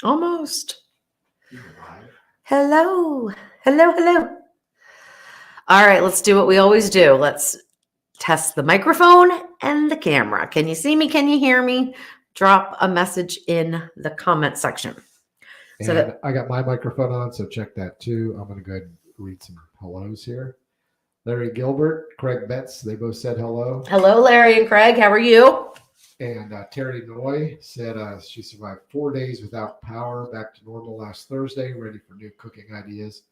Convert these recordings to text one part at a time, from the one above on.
Almost. Hello. Hello, hello. All right, let's do what we always do. Let's test the microphone and the camera. Can you see me? Can you hear me? Drop a message in the comment section. And I got my microphone on, so check that too. I'm going to go ahead and read some hellos here. Larry Gilbert, Craig Betts, they both said hello. Hello, Larry and Craig. How are you? And Terry Noy said she survived 4 days without power, back to normal last Thursday, ready for new cooking ideas.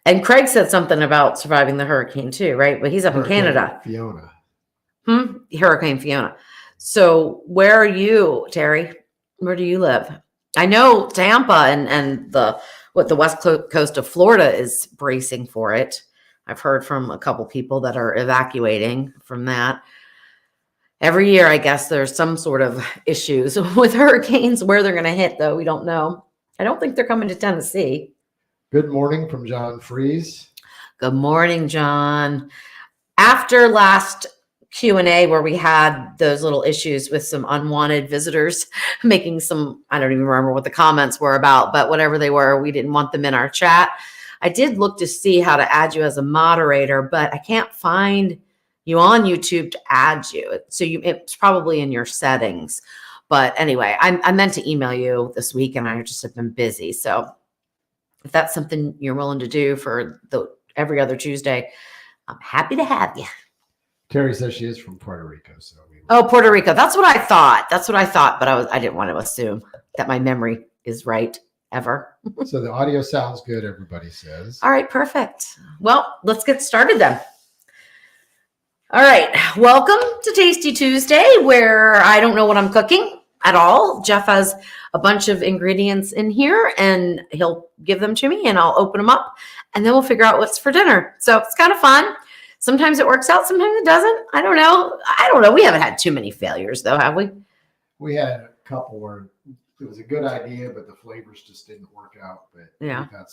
And Craig said something about surviving the hurricane too, right? But he's up in Canada. Fiona. Hurricane Fiona. So where are you, Terry? Where do you live? I know Tampa and the west coast of Florida is bracing for it. I've heard from a couple people that are evacuating from that. Every year, I guess there's some sort of issues with hurricanes. Where they're going to hit, though, we don't know. I don't think they're coming to Tennessee. Good morning from John Fries. Good morning, John. After last Q&A where we had those little issues with some unwanted visitors making some, I don't even remember what the comments were about, but whatever they were, we didn't want them in our chat. I did look to see how to add you as a moderator, but I can't find you on YouTube to add you. So it's probably in your settings. But anyway, I meant to email you this week and I just have been busy. So if that's something you're willing to do for every other Tuesday, I'm happy to have you. Terry says she is from Puerto Rico. Puerto Rico. That's what I thought. But I didn't want to assume that my memory is right ever. So the audio sounds good, everybody says. All right, perfect. Well, let's get started then. All right. Welcome to Tasty Tuesday, where I don't know what I'm cooking at all. Jeff has a bunch of ingredients in here and he'll give them to me and I'll open them up and then we'll figure out what's for dinner. So it's kind of fun. Sometimes it works out, sometimes it doesn't. I don't know. We haven't had too many failures though, have we? We had a couple where it was a good idea, but the flavors just didn't work out. But yeah, we've had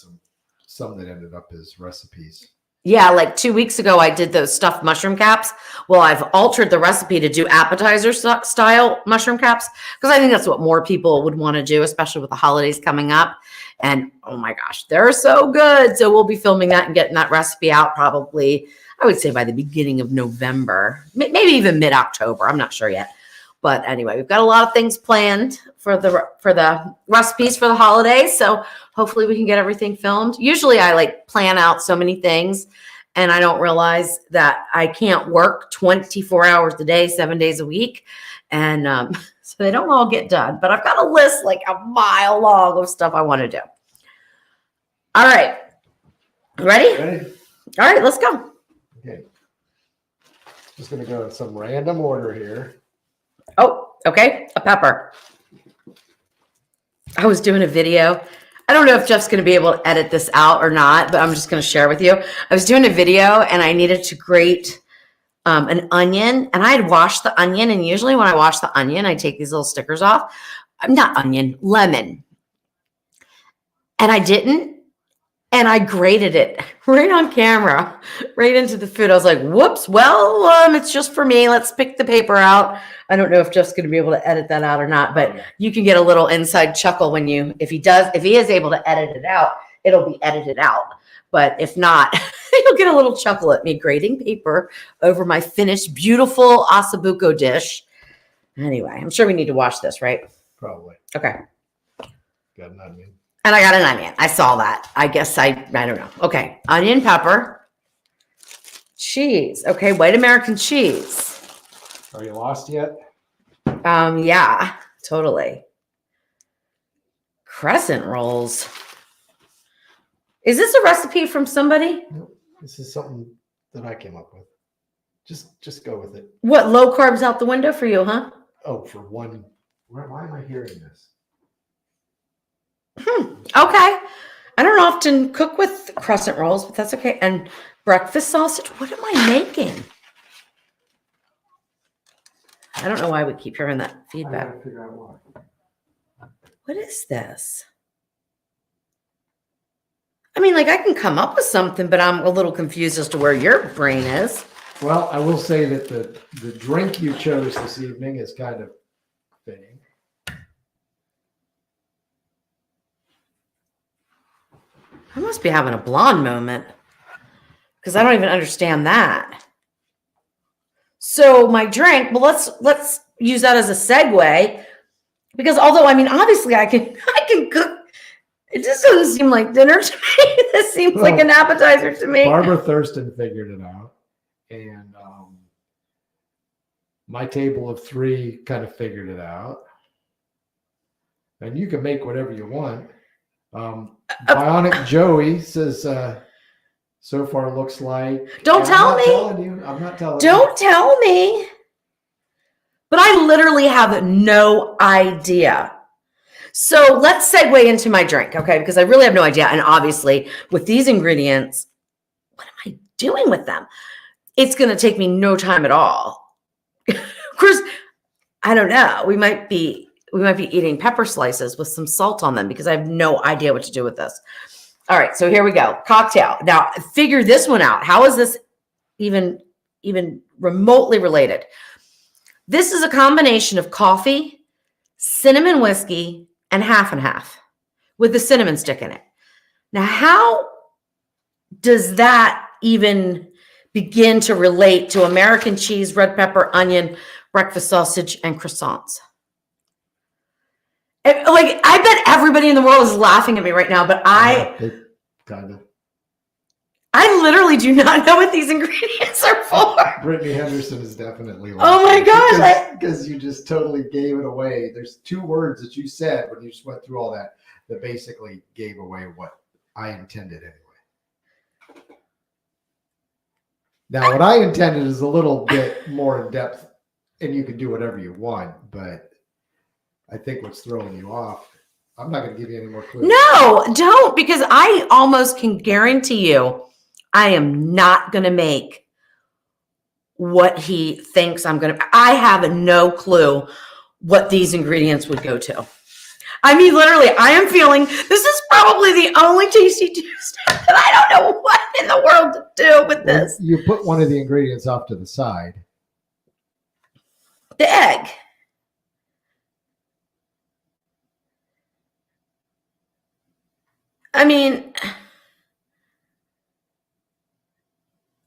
some that ended up as recipes. Yeah, like 2 weeks ago, I did those stuffed mushroom caps. Well, I've altered the recipe to do appetizer style mushroom caps because I think that's what more people would want to do, especially with the holidays coming up. And oh my gosh, they're so good. So we'll be filming that and getting that recipe out probably, I would say by the beginning of November, maybe even mid-October. I'm not sure yet. But anyway, we've got a lot of things planned for the recipes for the holidays. So hopefully we can get everything filmed. Usually I plan out so many things and I don't realize that I can't work 24 hours a day, 7 days a week. And so they don't all get done. But I've got a list like a mile long of stuff I want to do. All right. Ready? All right, let's go. Okay. Just going to go in some random order here. Oh, okay. A pepper. I was doing a video. I don't know if Jeff's going to be able to edit this out or not, but I'm just going to share with you. I was doing a video and I needed to grate an onion and I had washed the onion. And usually when I wash the onion, I take these little stickers off. Lemon. And I didn't. And I grated it right on camera, right into the food. I was like, whoops, well, it's just for me. Let's pick the paper out. I don't know if Jeff's going to be able to edit that out or not, but you can get a little inside chuckle if he is able to edit it out, it'll be edited out. But if not, you'll get a little chuckle at me grating paper over my finished, beautiful ossobuco dish. Anyway, I'm sure we need to wash this, right? Probably. Okay. Got an onion. And I got an onion. I saw that. I guess I don't know. Okay. Onion, pepper, cheese. Okay. White American cheese. Are you lost yet? Yeah, totally. Crescent rolls. Is this a recipe from somebody? No, this is something that I came up with. Just go with it. What, low carbs out the window for you, huh? Oh, for one. Why am I hearing this? Okay. I don't often cook with crescent rolls, but that's okay. And breakfast sausage. What am I making? I don't know why we keep hearing that feedback. I gotta figure out why. What is this? I mean, I can come up with something, but I'm a little confused as to where your brain is. Well, I will say that the drink you chose this evening is kind of fitting. I must be having a blonde moment because I don't even understand that. So my drink, well, let's use that as a segue because although I mean obviously I can cook, it just doesn't seem like dinner to me. This seems like an appetizer to me. Barbara Thurston figured it out, and my table of 3 kind of figured it out. And you can make whatever you want. Bionic Joey says, so far looks like. Don't tell me. I'm not telling you. Don't tell me. But I literally have no idea. So let's segue into my drink, okay? Because I really have no idea. And obviously, with these ingredients, what am I doing with them? It's going to take me no time at all. Of course, I don't know. We might be eating pepper slices with some salt on them because I have no idea what to do with this. All right, so here we go. Cocktail. Now, figure this one out. How is this even remotely related? This is a combination of coffee, cinnamon whiskey, and half with the cinnamon stick in it. Now, how does that even begin to relate to American cheese, red pepper, onion, breakfast sausage, and croissants? Like, I bet everybody in the world is laughing at me right now, but I literally do not know what these ingredients are for. Brittany Henderson is definitely laughing. Oh my gosh. Because you just totally gave it away. There's 2 words that you said when you just went through all that basically gave away what I intended anyway. Now, what I intended is a little bit more in depth, and you can do whatever you want, but I think what's throwing you off, I'm not going to give you any more clues. No, don't, because I almost can guarantee you I am not going to make what he thinks I'm going to. I have no clue what these ingredients would go to. I mean, literally, I am feeling this is probably the only Tasty Tuesday that I don't know what in the world to do with this. You put one of the ingredients off to the side. The egg. I mean,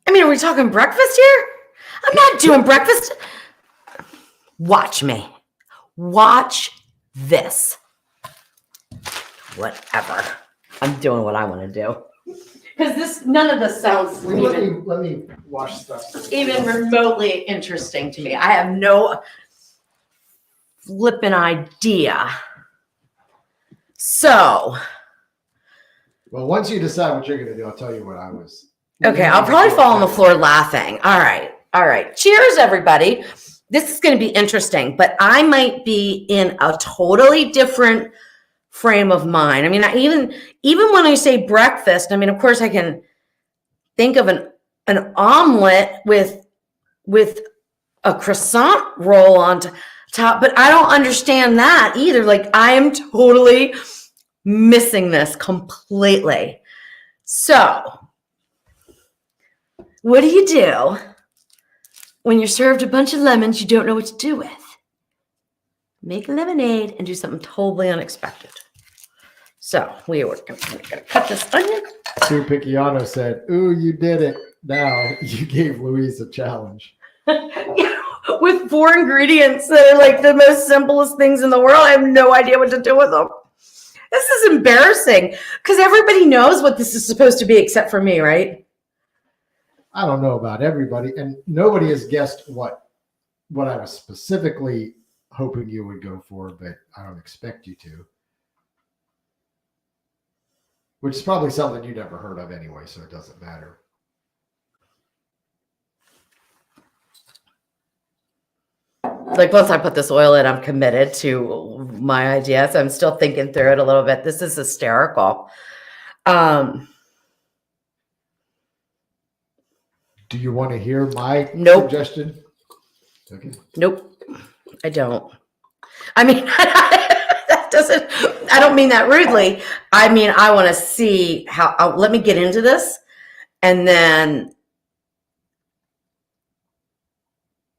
are we talking breakfast here? I'm not doing breakfast. Watch me. Watch this. Whatever. I'm doing what I want to do. Because none of this sounds Let me wash stuff. even remotely interesting to me. I have no flipping idea. So. Well, once you decide what you're going to do, I'll tell you what I was. Okay, I'll probably fall on the floor laughing. All right. Cheers, everybody. This is going to be interesting, but I might be in a totally different frame of mind. I mean, even when I say breakfast, I mean, of course, I can think of an omelet with a croissant roll on top, but I don't understand that either. Like, I am totally missing this completely. So, what do you do when you're served a bunch of lemons you don't know what to do with? Make lemonade and do something totally unexpected. So we are going to cut this onion. Sue Picciano said, "Ooh, you did it. Now you gave Louise a challenge." With 4 ingredients that are like the most simplest things in the world. I have no idea what to do with them. This is embarrassing because everybody knows what this is supposed to be except for me, right? I don't know about everybody, and nobody has guessed what I was specifically hoping you would go for, but I don't expect you to. Which is probably something you never heard of anyway, so it doesn't matter. Like, once I put this oil in, I'm committed to my idea. So I'm still thinking through it a little bit. This is hysterical. Do you want to hear my suggestion? Okay. Nope, I don't. I mean, I don't mean that rudely. I mean, I want to see how, let me get into this. And then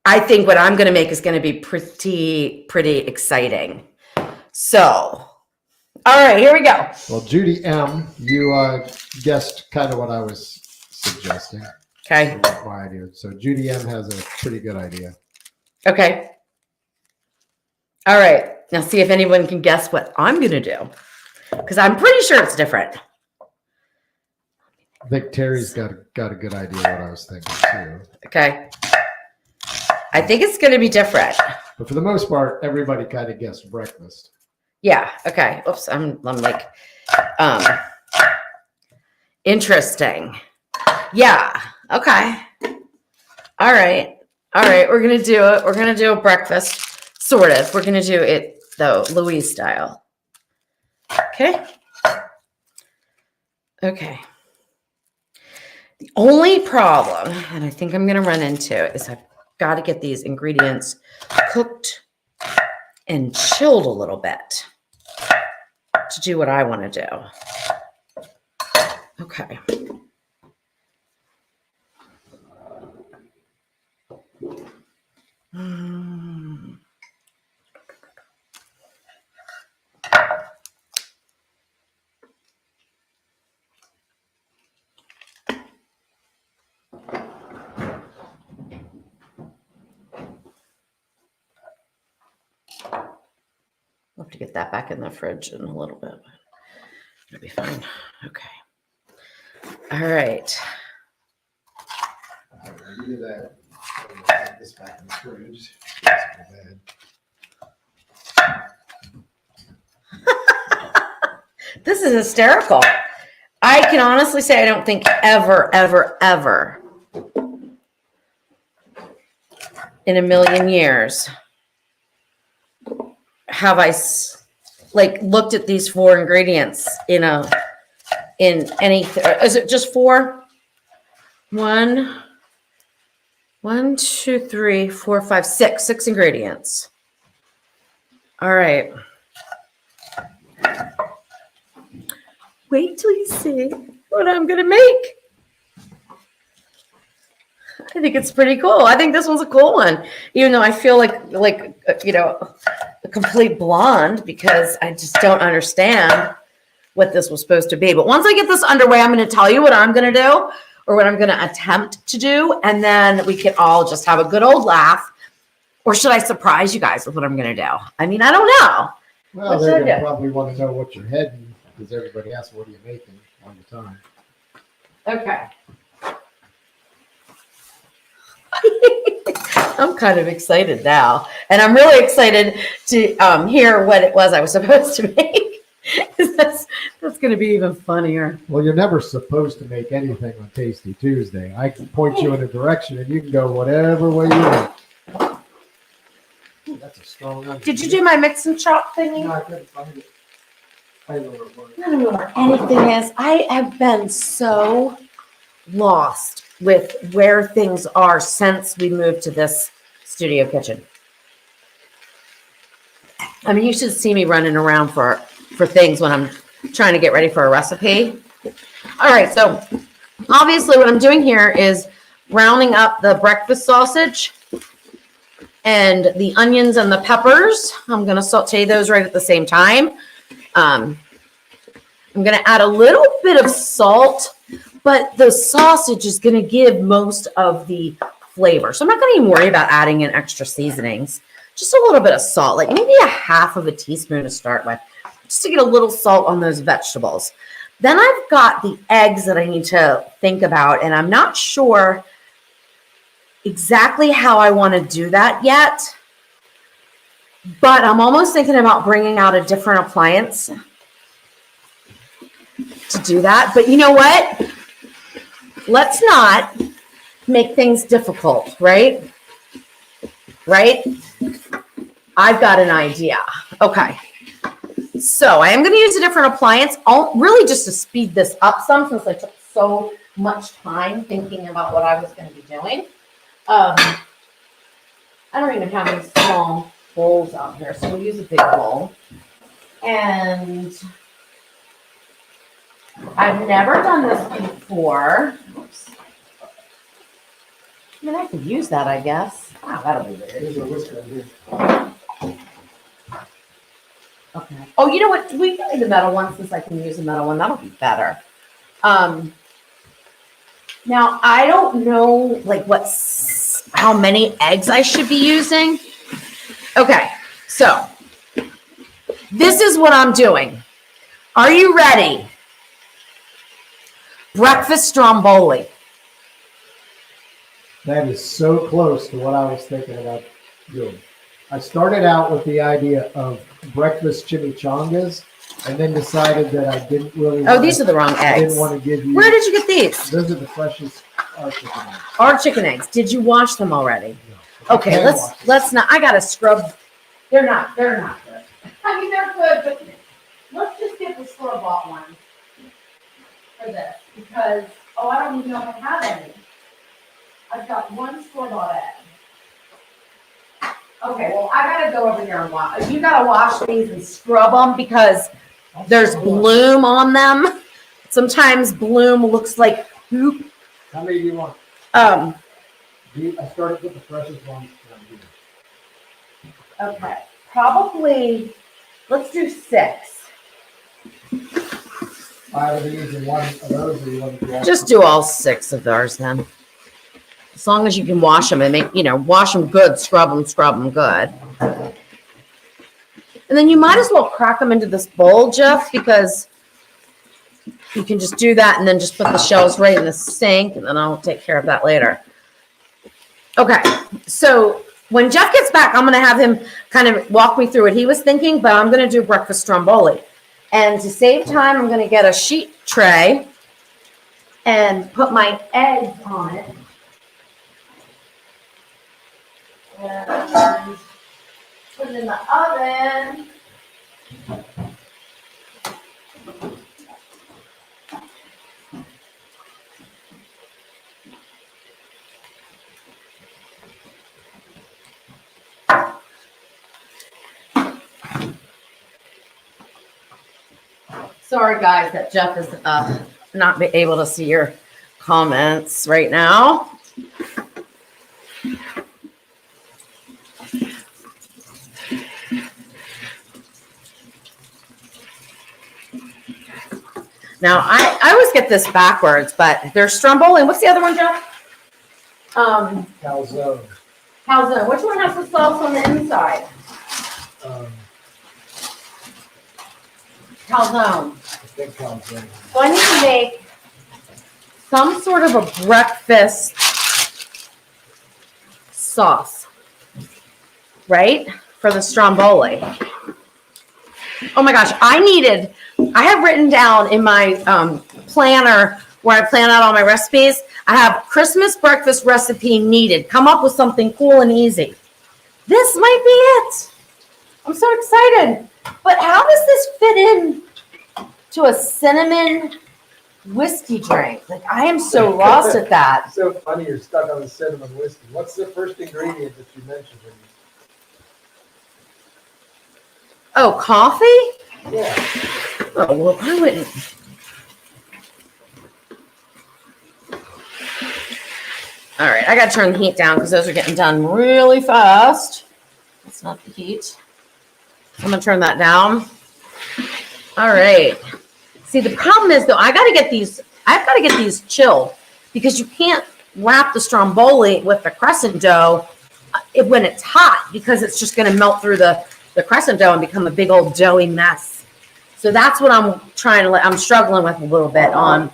I think what I'm going to make is going to be pretty exciting. So, all All right, here we go. Well, Judy M., you guessed kind of what I was suggesting. Okay. My idea. So Judy M. has a pretty good idea. Okay. All right. Now see if anyone can guess what I'm going to do. Because I'm pretty sure it's different. I think Terry's got a good idea what I was thinking too. Okay. I think it's going to be different. But for the most part, everybody kind of guessed breakfast. Yeah. Okay. Oops. I'm like, interesting. Yeah. Okay. All right. All right. We're going to do it. We're going to do a breakfast, sort of. We're going to do it, though, Louise style. Okay. Okay. The only problem, and I think I'm going to run into, is I've got to get these ingredients cooked and chilled a little bit to do what I want to do. Okay. I'll have to get that back in the fridge in a little bit. It'll be fine. Okay. All right. I do that. Put this back in the fridge. This is hysterical. I can honestly say I don't think ever, ever, ever in a million years have I looked at these 4 ingredients in anything. Is it just 4? 1, 2, 3, 4, 5, 6. 6 ingredients. All right. Wait till you see what I'm going to make. I think it's pretty cool. I think this one's a cool one, even though I feel like a complete blonde because I just don't understand what this was supposed to be. But once I get this underway, I'm going to tell you what I'm going to do or what I'm going to attempt to do. And then we can all just have a good old laugh. Or should I surprise you guys with what I'm going to do? I mean, I don't know. Well, they're going to probably want to know what you're heading because everybody asks, what are you making all the time? Okay. I'm kind of excited now. And I'm really excited to hear what it was I was supposed to make. that's going to be even funnier. Well, you're never supposed to make anything on Tasty Tuesday. I can point you in a direction and you can go whatever way you want. Ooh, that's a strong onion. Did you do my mix and chop thingy? No, I couldn't find it. I don't know where it was. I don't know where anything is. I have been so lost with where things are since we moved to this studio kitchen. I mean, you should see me running around for things when I'm trying to get ready for a recipe. All right, so obviously what I'm doing here is rounding up the breakfast sausage and the onions and the peppers. I'm going to saute those right at the same time. I'm going to add a little bit of salt, but the sausage is going to give most of the flavor. So I'm not going to even worry about adding in extra seasonings. Just a little bit of salt, like maybe a half of a teaspoon to start with, just to get a little salt on those vegetables. Then I've got the eggs that I need to think about, and I'm not sure exactly how I want to do that yet, but I'm almost thinking about bringing out a different appliance to do that. But you know what? Let's not make things difficult, right? Right? I've got an idea. Okay. So I am going to use a different appliance, really just to speed this up some, since I took so much time thinking about what I was going to be doing. I don't even have any small bowls out here, so we'll use a big bowl. And I've never done this before. Oops. I mean, I could use that, I guess. Wow, that'll be weird. There's a whisker in here. Okay. Oh, you know what? We can do the metal one since I can use the metal one. That'll be better. Now I don't know like how many eggs I should be using. Okay, so this is what I'm doing. Are you ready? Breakfast stromboli. That is so close to what I was thinking about doing. I started out with the idea of breakfast chimichangas and then decided that I didn't really Oh, these are the wrong I didn't eggs. want to give you. Where did you get these? Those are the freshest chicken eggs. Our chicken eggs. Did you wash them already? No. Okay, let's not. I gotta scrub. They're not good. I mean, they're good, but let's just get the store-bought one for this because I don't even know if I have any. I've got one store-bought egg. Okay, well, I gotta go over there and wash. You gotta wash these and scrub them because there's bloom on them. Sometimes bloom looks like poop. How many do you want? I started with the freshest ones. Okay, probably, let's do 6. 5 of these and 1 of those, or you want to do all? Just do all 6 of those then. As long as you can wash them and wash them good, scrub them good. And then you might as well crack them into this bowl, Jeff, because you can just do that and then just put the shells right in the sink and then I'll take care of that later. Okay, so when Jeff gets back, I'm going to have him kind of walk me through what he was thinking, but I'm going to do breakfast stromboli. And to save time, I'm going to get a sheet tray and put my eggs on it. And put it in the oven. Sorry, guys, that Jeff is not able to see your comments right now. Now, I always get this backwards, but there's stromboli. What's the other one, Jeff? Calzone. Calzone. Which one has the sauce on the inside? Calzone. I think calzone. So I need to make some sort of a breakfast sauce, right? For the stromboli. Oh my gosh, I have written down in my planner where I plan out all my recipes, I have Christmas breakfast recipe needed. Come up with something cool and easy. This might be it. I'm so excited. But how does this fit in to a cinnamon whiskey drink? Like, I am so lost at that. It's so funny you're stuck on the cinnamon whiskey. What's the first ingredient that you mentioned? Oh, coffee? Yeah. Oh, well, I wouldn't. All right, I got to turn the heat down because those are getting done really fast. That's not the heat. I'm going to turn that down. All right. See, the problem is, though, I've got to get these chilled because you can't wrap the stromboli with the crescent dough when it's hot because it's just going to melt through the crescent dough and become a big old doughy mess. So that's what I'm struggling with a little bit on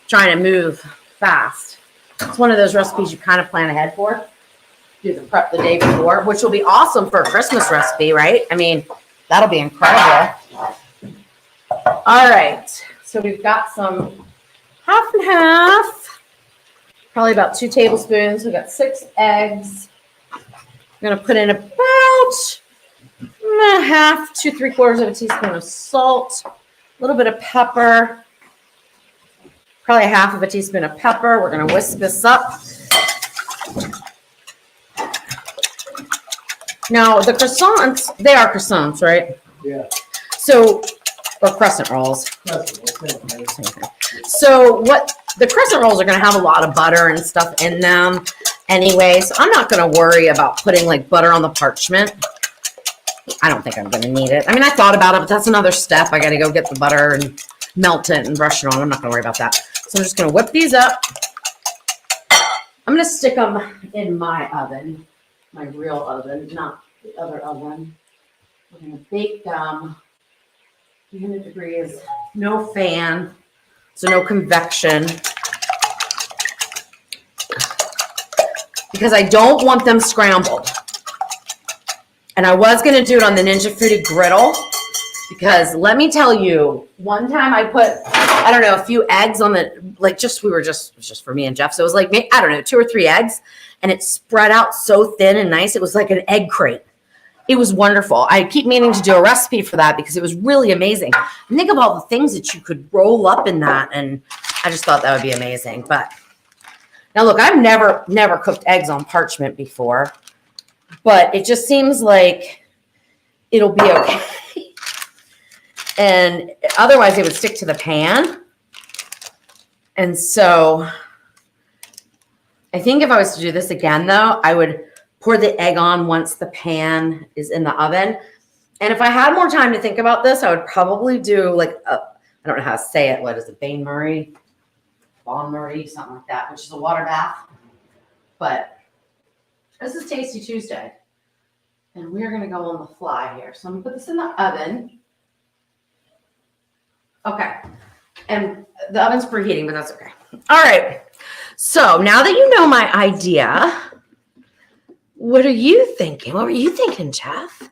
trying to move fast. It's one of those recipes you kind of plan ahead for. Do the prep the day before, which will be awesome for a Christmas recipe, right? I mean, that'll be incredible. All right. So we've got some half and half, probably about 2 tablespoons. We've got 6 eggs. I'm going to put in about a half to 3/4 of a teaspoon of salt, a little bit of pepper, probably a half of a teaspoon of pepper. We're going to whisk this up. Now, the croissants, they are croissants, right? Yeah. So, or crescent rolls. So what the crescent rolls are going to have a lot of butter and stuff in them anyway. So I'm not going to worry about putting like butter on the parchment. I don't think I'm going to need it. I mean, I thought about it, but that's another step. I got to go get the butter and melt it and brush it on. I'm not going to worry about that. So I'm just going to whip these up. I'm going to stick them in my oven, my real oven, not the other oven. We're going to bake them 300 degrees, no fan, so no convection. Because I don't want them scrambled. And I was going to do it on the Ninja Foodi griddle because let me tell you, one time I put, I don't know, a few eggs on the, like it was just for me and Jeff. So it was like, I don't know, 2 or 3 eggs and it spread out so thin and nice. It was like an egg crate. It was wonderful. I keep meaning to do a recipe for that because it was really amazing. And think of all the things that you could roll up in that. And I just thought that would be amazing. But now look, I've never cooked eggs on parchment before. But it just seems like it'll be okay. And otherwise it would stick to the pan. And so I think if I was to do this again, though, I would pour the egg on once the pan is in the oven. And if I had more time to think about this, I would probably do like I don't know how to say it. What is it? Bain-Marie? Bon-Marie, something like that, which is a water bath. But this is Tasty Tuesday, and we're going to go on the fly here. So I'm going to put this in the oven. Okay, and the oven's preheating, but that's okay. All right, so now that you know my idea, what are you thinking? What were you thinking, Jeff?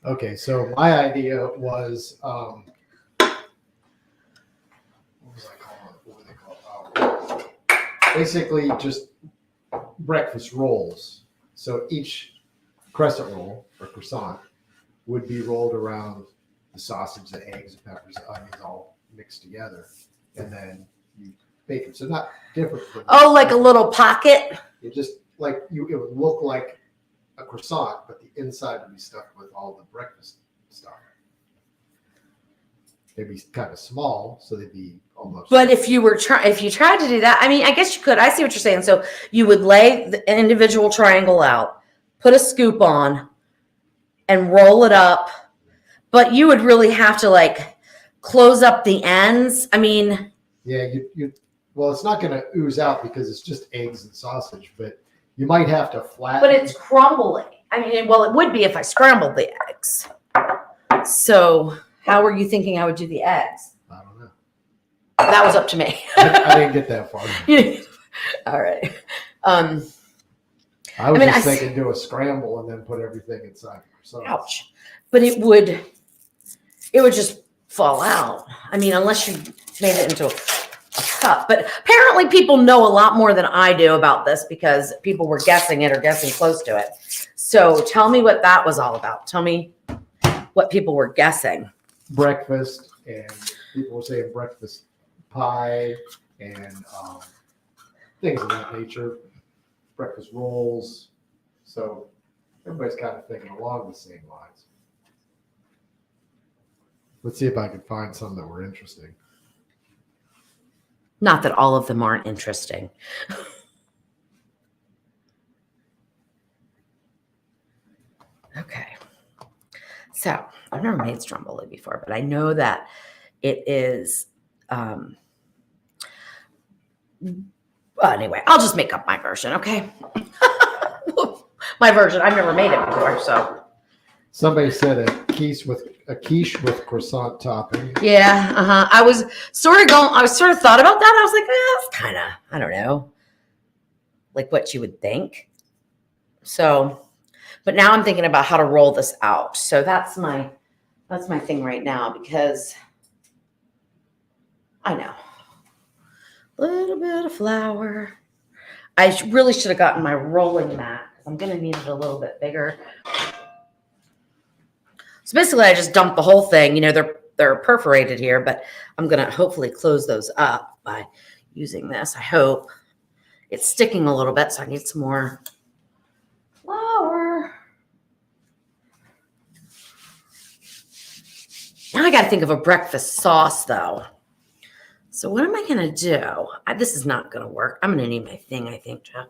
Okay, so my idea was, what was I calling it? What were they called? Basically, just breakfast rolls. So each crescent roll or croissant would be rolled around the sausage, the eggs, the peppers, the onions, all mixed together, and then you bake them. So not different. Oh, like a little pocket? It just like it would look like a croissant, but the inside would be stuffed with all the breakfast stuff. They'd be kind of small, so they'd be almost. But if you tried to do that, I mean, I guess you could. I see what you're saying. So you would lay an individual triangle out, put a scoop on, and roll it up. But you would really have to like close up the ends. I mean, yeah, well, it's not going to ooze out because it's just eggs and sausage, but you might have to flatten. But it's crumbling. I mean, well, it would be if I scrambled the eggs. So how were you thinking I would do the eggs? I don't know. That was up to me. I didn't get that far. All right. I was just thinking do a scramble and then put everything inside. Ouch. But it would just fall out. I mean, unless you made it into a cup. But apparently people know a lot more than I do about this because people were guessing it or guessing close to it. So tell me what that was all about. Tell me what people were guessing. Breakfast, and people were saying breakfast pie and things of that nature. Breakfast rolls. So everybody's kind of thinking along the same lines. Let's see if I can find some that were interesting. Not that all of them aren't interesting. Okay. So I've never made stromboli before, but I know that it is, anyway, I'll just make up my version. Okay. My version. I've never made it before. So somebody said a quiche with croissant topping. Yeah. I was sort of thought about that. I was like, that's kind of, I don't know, like what you would think. So, but now I'm thinking about how to roll this out. So that's my thing right now because I know a little bit of flour. I really should have gotten my rolling mat. I'm going to need it a little bit bigger. So basically I just dumped the whole thing. You know, they're perforated here, but I'm going to hopefully close those up by using this. I hope it's sticking a little bit. So I need some more flour. Now I got to think of a breakfast sauce though. So what am I going to do? This is not going to work. I'm going to need my thing, I think, Jeff.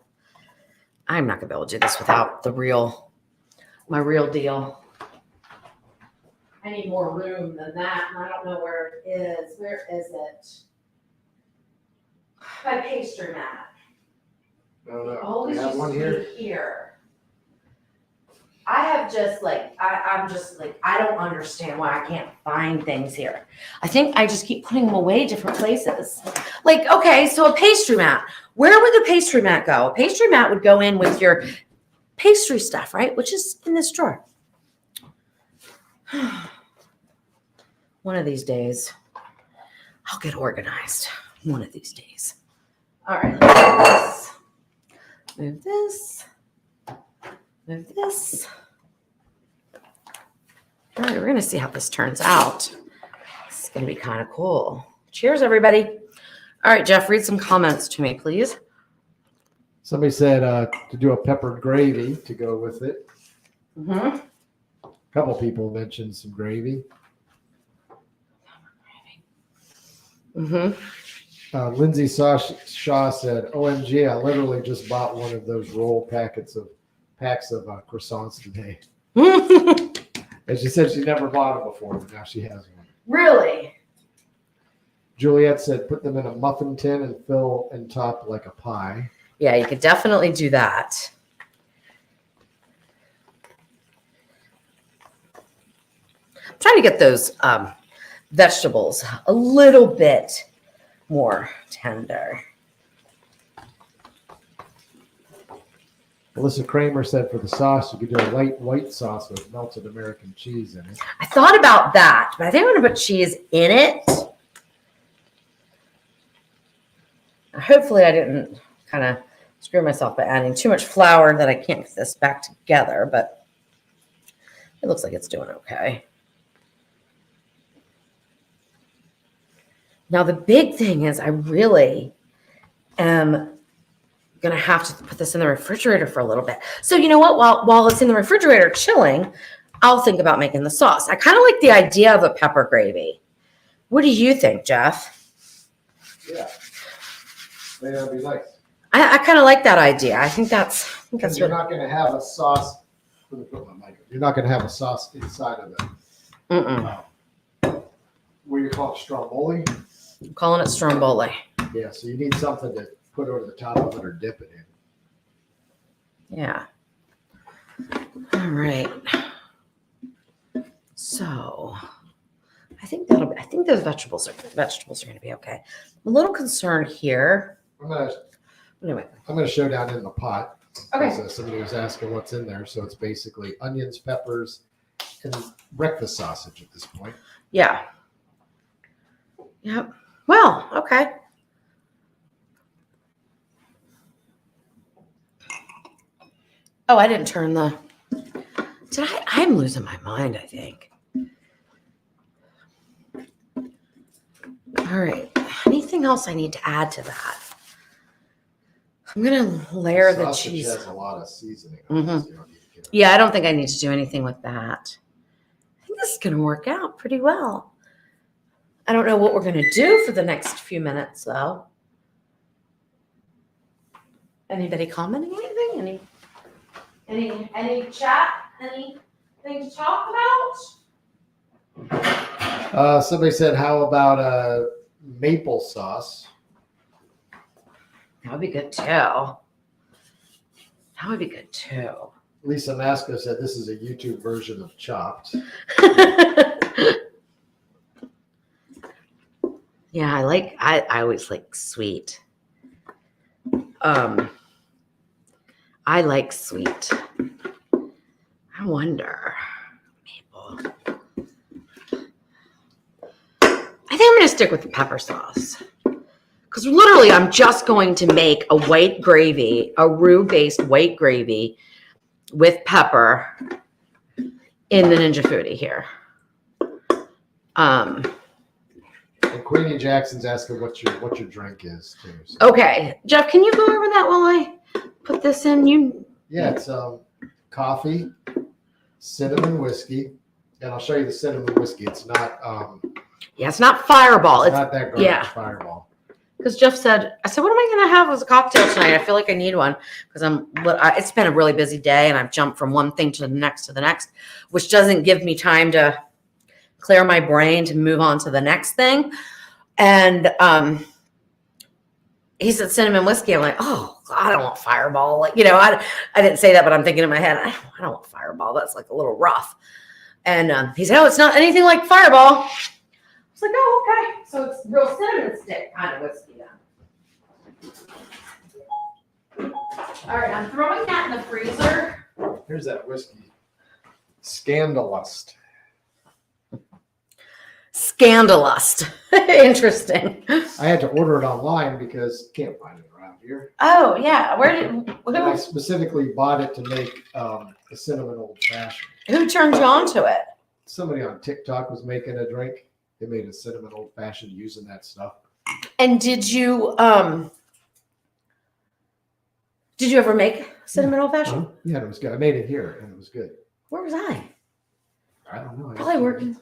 I'm not going to be able to do this without my real deal. I need more room than that, and I don't know where it is. Where is it? My pastry mat. No, no. Always You have used one to here? be here. I have just like, I'm just like, I don't understand why I can't find things here. I think I just keep putting them away different places. Like, okay, so a pastry mat. Where would the pastry mat go? A pastry mat would go in with your pastry stuff, right? Which is in this drawer. One of these days, I'll get organized. One of these days. All right, let's move this. Move this. All right, we're going to see how this turns out. This is going to be kind of cool. Cheers, everybody. All right, Jeff, read some comments to me, please. Somebody said to do a peppered gravy to go with it. Mm-hmm. A couple people mentioned some gravy. Mm-hmm. Lindsay Shaw said, OMG, I literally just bought one of those roll packs of croissants today. And she said she never bought them before, but now she has one. Really? Juliet said, put them in a muffin tin and fill and top like a pie. Yeah, you could definitely do that. I'm trying to get those vegetables a little bit more tender. Melissa Kramer said for the sauce, you could do a light white sauce with melted American cheese in it. I thought about that, but I think I'm going to put cheese in it. Hopefully I didn't kind of screw myself by adding too much flour that I can't get this back together, but it looks like it's doing okay. Now, the big thing is I really am going to have to put this in the refrigerator for a little bit. So you know what? While it's in the refrigerator chilling, I'll think about making the sauce. I kind of like the idea of a pepper gravy. What do you think, Jeff? Yeah. Maybe that'd be nice. I kind of like that idea. I think that's You're not going to have a sauce. You're not going to have a sauce inside of it. What do you call it? Stromboli? I'm calling it stromboli. Yeah, so you need something to put over the top of it or dip it in. Yeah. All right. So I think those vegetables are going to be okay. I'm a little concerned here. I'm gonna show down in the pot. Okay. Somebody was asking what's in there, so it's basically onions, peppers, and breakfast sausage at this point. Yeah. Yep. Well, okay. Oh, I didn't turn the. Did I? I'm losing my mind, I think. All right. Anything else I need to add to that? I'm going to layer the cheese. Sausage has a lot of seasoning on it, so you don't need to get it. Yeah, I don't think I need to do anything with that. I think this is going to work out pretty well. I don't know what we're going to do for the next few minutes, though. Anybody commenting anything? Any chat? Anything to talk about? Somebody said, how about a maple sauce? That would be good, too. That would be good, too. Lisa Masco said this is a YouTube version of Chopped. Yeah, I always like sweet. I like sweet. I wonder. Maple. I think I'm going to stick with the pepper sauce. Because literally, I'm just going to make a white gravy, a roux-based white gravy with pepper in the Ninja Foodie here. And Queenie Jackson's asking what your drink is too. So. Okay, Jeff, can you go over that while I put this in? Yeah, it's coffee, cinnamon whiskey, and I'll show you the cinnamon whiskey. It's not. Yeah, it's not Fireball. It's not that garbage Fireball. Because Jeff said, I said, what am I going to have as a cocktail tonight? I feel like I need one because it's been a really busy day and I've jumped from one thing to the next, which doesn't give me time to clear my brain to move on to the next thing. And he said cinnamon whiskey. I'm like, oh, I don't want Fireball. Like, you know, I didn't say that, but I'm thinking in my head, I don't want Fireball. That's like a little rough. And he said, oh, it's not anything like Fireball. I was like, oh, okay. So it's real cinnamon stick kind of whiskey then. All right, I'm throwing that in the freezer. Here's that whiskey. Scandalust. Scandalust. Interesting. I had to order it online because can't find it around here. Oh, yeah. And I specifically bought it to make a cinnamon old fashioned. Who turned you on to it? Somebody on TikTok was making a drink. They made a cinnamon old fashioned using that stuff. And did you ever make cinnamon old fashioned? Yeah, it was good. I made it here and it was good. Where was I? I don't know. Probably working.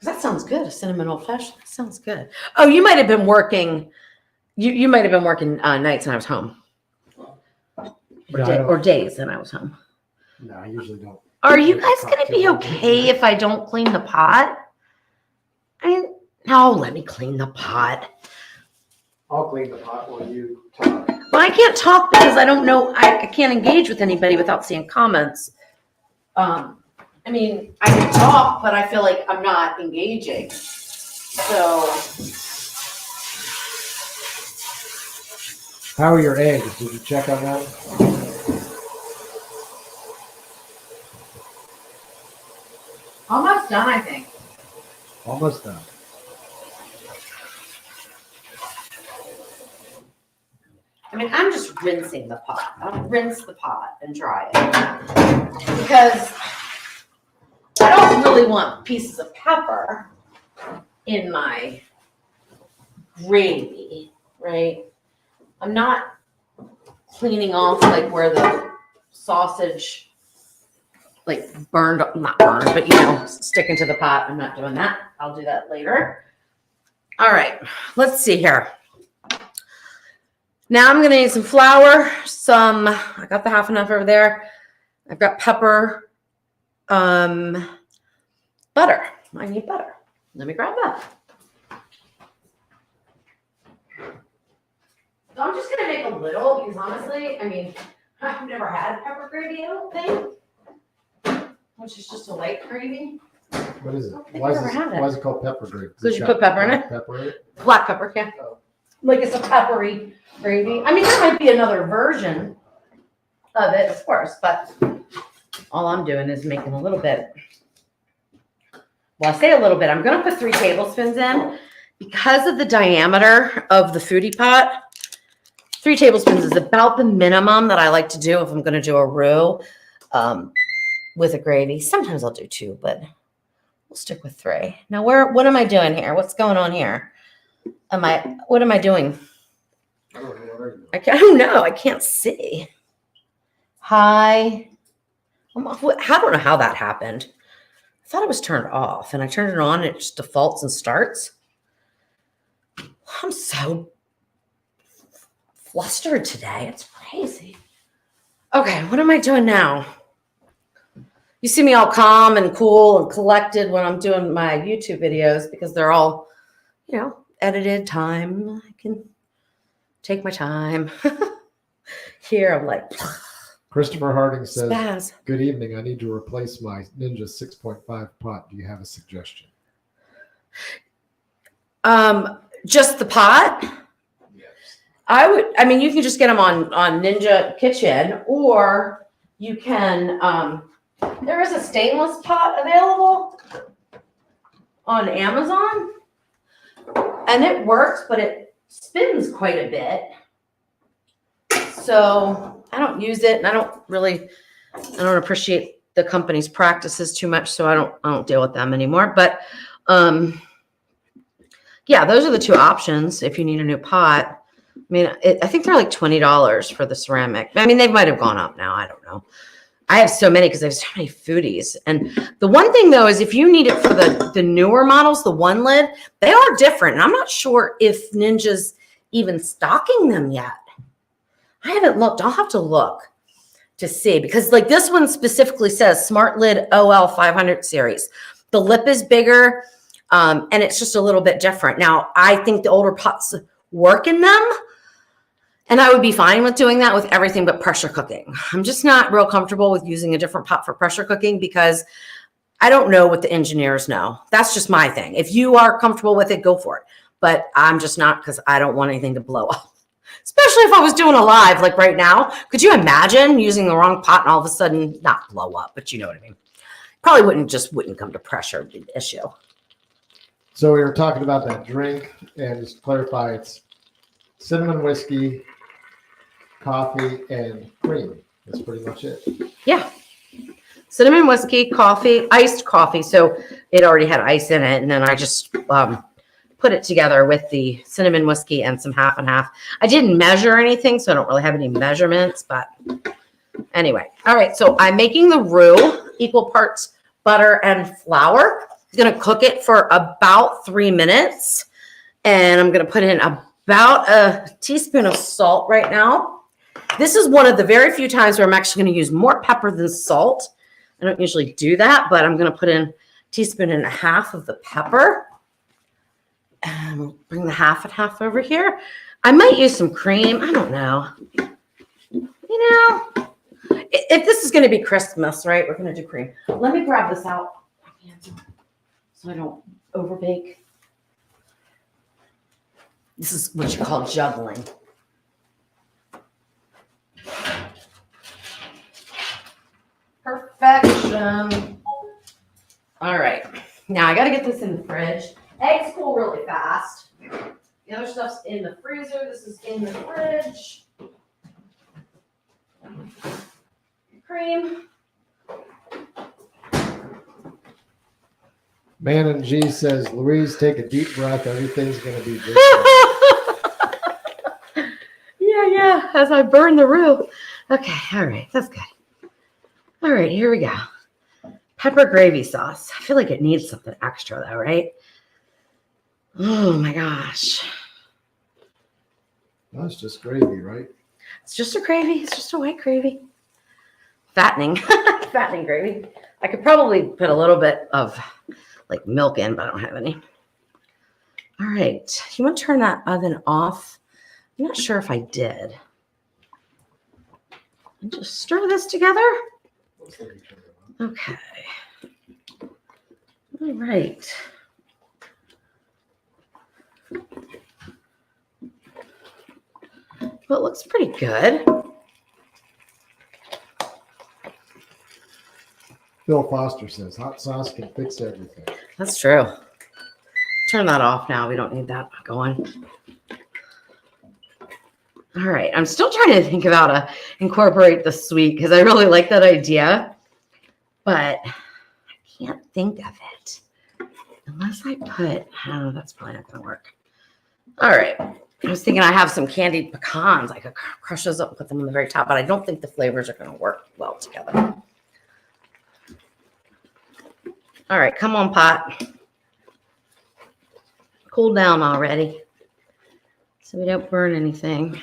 That sounds good. A cinnamon old fashioned. That sounds good. Oh, you might have been working. You might have been working nights and I was home, or days and I was home. No, I usually don't. Are you guys going to be okay if I don't clean the pot? I mean, no, let me clean the pot. I'll clean the pot while you talk. Well, I can't talk because I don't know. I can't engage with anybody without seeing comments. I mean, I can talk, but I feel like I'm not engaging. So. How are your eggs? Did you check on that? Almost done, I think. Almost done. I mean, I'm just rinsing the pot. I'll rinse the pot and dry it. Because I don't really want pieces of pepper in my gravy, right? I'm not cleaning off like where the sausage like burned, not burned, but you know, sticking to the pot. I'm not doing that. I'll do that later. All right, let's see here. Now I'm gonna need some flour, I got the half enough over there. I've got pepper, butter. I need butter. Let me grab that. So I'm just gonna make a little because honestly, I mean, I've never had pepper gravy, I don't think, which is just a light gravy. What is it? Why is it called pepper gravy? Because you put pepper in it? Pepper in it? Black pepper, yeah. Oh. Like it's a peppery gravy. I mean, there might be another version of it, of course, but all I'm doing is making a little bit. Well, I say a little bit. I'm going to put 3 tablespoons in because of the diameter of the foodie pot. 3 tablespoons is about the minimum that I like to do if I'm going to do a roux with a gravy. Sometimes I'll do 2, but we'll stick with 3. Now, what am I doing here? What's going on here? What am I doing? I don't know. What are you doing? I don't know. I can't see. Hi. I don't know how that happened. I thought it was turned off and I turned it on and it just defaults and starts. I'm so flustered today. It's crazy. Okay, what am I doing now? You see me all calm and cool and collected when I'm doing my YouTube videos because they're all, you know, edited time. I can take my time. Here I'm like, Christopher Harding says, spaz. Good evening. I need to replace my Ninja 6.5 pot. Do you have a suggestion? Just the pot? Yes. I mean, you can just get them on Ninja Kitchen, or you can, there is a stainless pot available on Amazon, and it works, but it spins quite a bit. So I don't use it, and I don't appreciate the company's practices too much, so I don't deal with them anymore. But yeah, those are the 2 options if you need a new pot. I mean, I think they're like $20 for the ceramic. I mean, they might have gone up now. I don't know. I have so many because I have so many foodies. And the one thing though is if you need it for the newer models, the 1 lid, they are different. And I'm not sure if Ninja's even stocking them yet. I haven't looked. I'll have to look. to see, because like this one specifically says Smart Lid OL 500 series. The lip is bigger, and it's just a little bit different. Now, I think the older pots work in them, and I would be fine with doing that with everything but pressure cooking. I'm just not real comfortable with using a different pot for pressure cooking because I don't know what the engineers know. That's just my thing. If you are comfortable with it, go for it. But I'm just not, because I don't want anything to blow up. Especially if I was doing a live like right now. Could you imagine using the wrong pot and all of a sudden not blow up, but you know what I mean? Probably wouldn't come to pressure, be the issue. So we were talking about that drink, and just to clarify, it's cinnamon whiskey, coffee, and cream. That's pretty much it. Yeah. Cinnamon whiskey, coffee, iced coffee. So it already had ice in it. And then I just put it together with the cinnamon whiskey and some half and half. I didn't measure anything, so I don't really have any measurements. But anyway. All right. So I'm making the roux, equal parts butter and flour. I'm going to cook it for about 3 minutes. And I'm going to put in about a teaspoon of salt right now. This is one of the very few times where I'm actually going to use more pepper than salt. I don't usually do that, but I'm going to put in 1.5 teaspoons of the pepper. And we'll bring the half and half over here. I might use some cream. I don't know. You know, if this is going to be Christmas, right, we're going to do cream. Let me grab this out so I don't overbake. This is what you call juggling. Perfection. All right. Now I got to get this in the fridge. Eggs cool really fast. The other stuff's in the freezer. This is in the fridge. Cream. Man and G says, Louise, take a deep breath. Everything's going to be good. Yeah. As I burn the roux. Okay. All right. That's good. All right. Here we go. Pepper gravy sauce. I feel like it needs something extra though, right? Oh my gosh. That's just gravy, right? It's just a gravy. It's just a white gravy. Fattening. Fattening gravy. I could probably put a little bit of like milk in, but I don't have any. All right. You want to turn that oven off? I'm not sure if I did. And just stir this together. Okay. All right. Well, it looks pretty good. Bill Foster says, hot sauce can fix everything. That's true. Turn that off now. We don't need that going. All right. I'm still trying to think of how to incorporate the sweet because I really like that idea, but I can't think of it unless I put, oh, that's probably not going to work. All right. I was thinking I have some candied pecans. I could crush those up and put them on the very top, but I don't think the flavors are going to work well together. All right, come on, pot. Cool down already so we don't burn anything.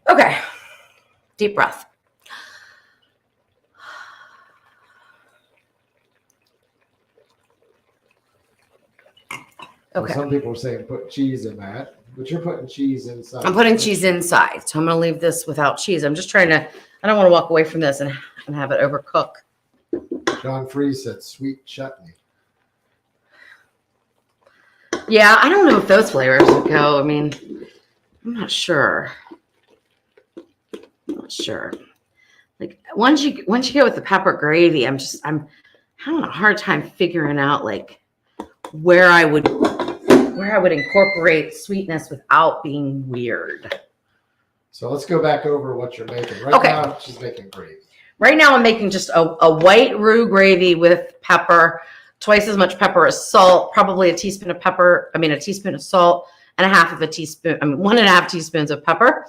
Okay, deep breath. Okay. Some people are saying put cheese in that, but you're putting cheese inside. I'm putting cheese inside, so I'm going to leave this without cheese. I'm just trying to, I don't want to walk away from this and have it overcook. John Freeze said sweet chutney. Yeah, I don't know if those flavors would go. I mean, I'm not sure. I'm not sure. Like once you go with the pepper gravy, I'm having a hard time figuring out like where I would incorporate sweetness without being weird. So let's go back over what you're making. Right Okay. now, she's making gravy. Right now I'm making just a white roux gravy with pepper, twice as much pepper as salt, probably a teaspoon of pepper. I mean, a teaspoon of salt and 1/2 teaspoon, 1.5 teaspoons of pepper.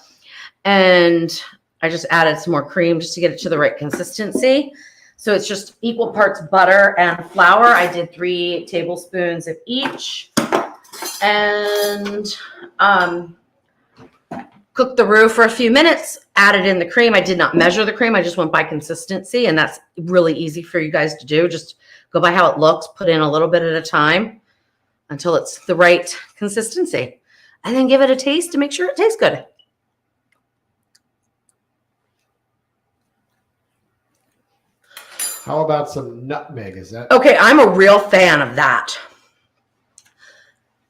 And I just added some more cream just to get it to the right consistency. So it's just equal parts butter and flour. I did 3 tablespoons of each. And cooked the roux for a few minutes, added in the cream. I did not measure the cream. I just went by consistency, and that's really easy for you guys to do. Just go by how it looks, put in a little bit at a time until it's the right consistency, and then give it a taste to make sure it tastes good. How about some nutmeg? Is that Okay? I'm a real fan of that.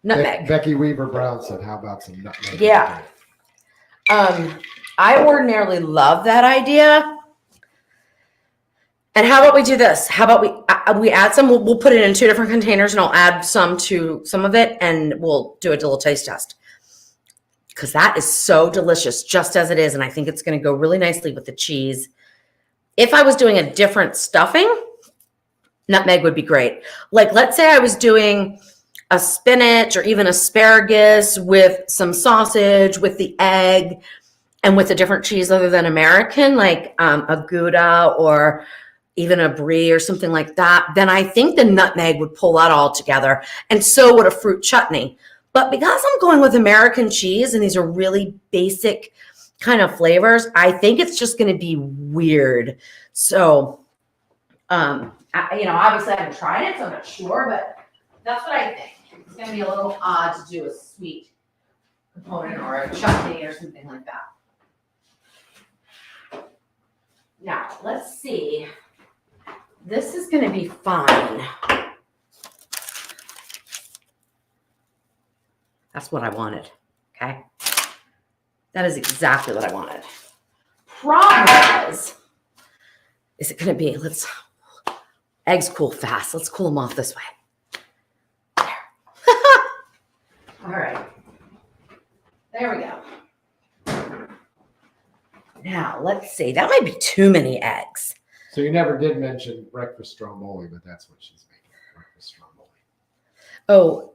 Nutmeg. Becky Weaver Brown said, "How about some nutmeg?" Yeah. I ordinarily love that idea. And how about we do this? How about we add some? We'll put it in 2 different containers, and I'll add some to some of it, and we'll do a little taste test. Because that is so delicious, just as it is, and I think it's going to go really nicely with the cheese. If I was doing a different stuffing, nutmeg would be great. Like, let's say I was doing a spinach or even asparagus with some sausage, with the egg, and with a different cheese other than American, like a Gouda or even a brie or something like that, then I think the nutmeg would pull that all together, and so would a fruit chutney. But because I'm going with American cheese and these are really basic kind of flavors, I think it's just going to be weird. So, obviously I haven't tried it, so I'm not sure, but that's what I think. It's going to be a little odd to do a sweet component or a chutney or something like that. Now, let's see. This is going to be fine. That's what I wanted, okay? That is exactly what I wanted. Problem is it going to be, eggs cool fast. Let's cool them off this way. There. All right. There we go. Now, let's see. That might be too many eggs. So you never did mention breakfast stromboli, but that's what she's making. Breakfast stromboli. Oh,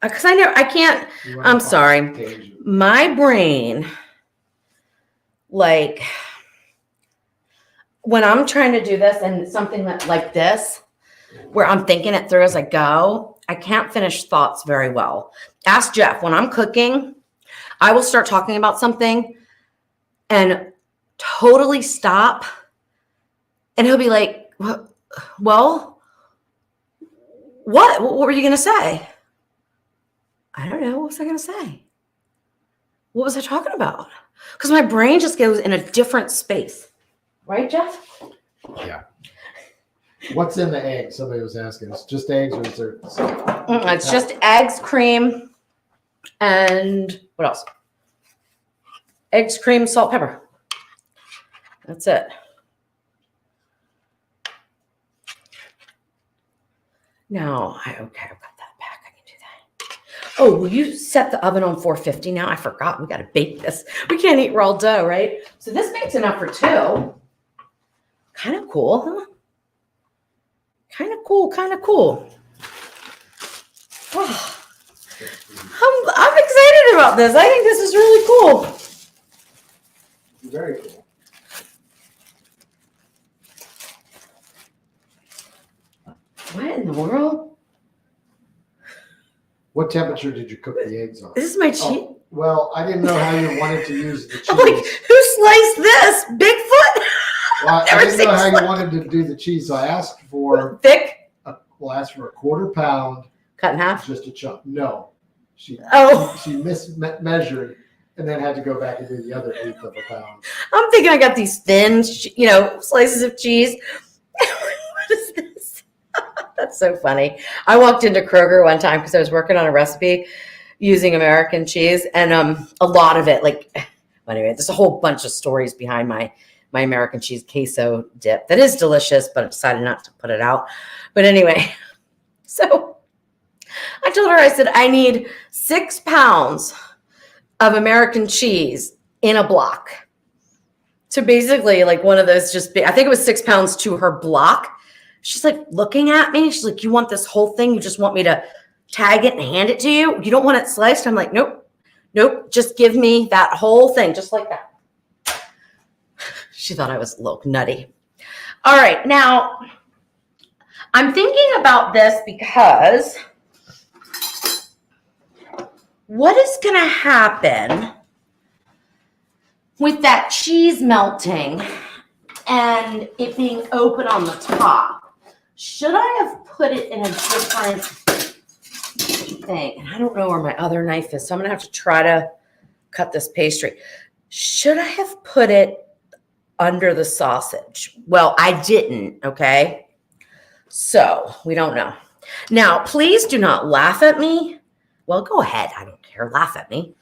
because I can't. I'm sorry. My brain, like, when I'm trying to do this and something like this, where I'm thinking it through as I go, I can't finish thoughts very well. Ask Jeff. When I'm cooking, I will start talking about something and totally stop. And he'll be like, well, what were you going to say? I don't know. What was I going to say? What was I talking about? Because my brain just goes in a different space. Right, Jeff? Yeah. What's in the egg? Somebody was asking. It's just eggs, or is there? It's just eggs, cream, and what else? Eggs, cream, salt, pepper. That's it. Now, I've got that back. I can do that. Oh, will you set the oven on 450 now? I forgot. We got to bake this. We can't eat raw dough, right? So this makes enough for 2. Kind of cool, huh? Kind of cool. Oh, I'm excited about this. I think this is really cool. Very cool. What in the world? What temperature did you cook the eggs on? This is my cheese. Oh, well, I didn't know how you wanted to use the cheese. I'm like, who sliced this? Bigfoot? Well, I didn't know how you wanted to do the cheese, so I asked for thick. We'll ask for a 1/4 pound. Cut in half? Just a chunk. No. She mismeasured and then had to go back and do the other 1/8 of a pound. I'm thinking I got these thin, slices of cheese. What is this? That's so funny. I walked into Kroger one time because I was working on a recipe using American cheese, and a lot of it, anyway, there's a whole bunch of stories behind my American cheese queso dip that is delicious, but I decided not to put it out. But anyway, so I told her, I said, I need 6 pounds of American cheese in a block. So basically, like one of those I think it was 6 pounds to her block. She's like looking at me. She's like, you want this whole thing? You just want me to tag it and hand it to you? You don't want it sliced? I'm like, nope. Just give me that whole thing, just like that. She thought I was a little nutty. All right, now I'm thinking about this because what is going to happen with that cheese melting and it being open on the top, should I have put it in a different thing? And I don't know where my other knife is, so I'm gonna have to try to cut this pastry. Should I have put it under the sausage? Well, I didn't, okay? So we don't know. Now, please do not laugh at me. Well, go ahead. I don't care. Laugh at me.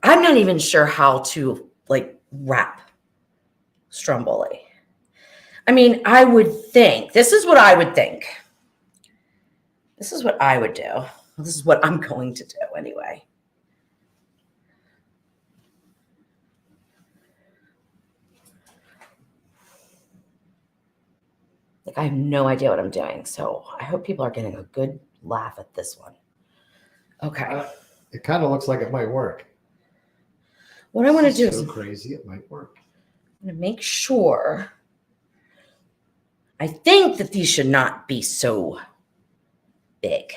I'm not even sure how to like wrap stromboli. I mean, I would think, this is what I would think. This is what I would do. This is what I'm going to do anyway. Like, I have no idea what I'm doing. So I hope people are getting a good laugh at this one. Okay. It kind of looks like it might work. What I want to do is so crazy, it might work. I'm going to make sure. I think that these should not be so big.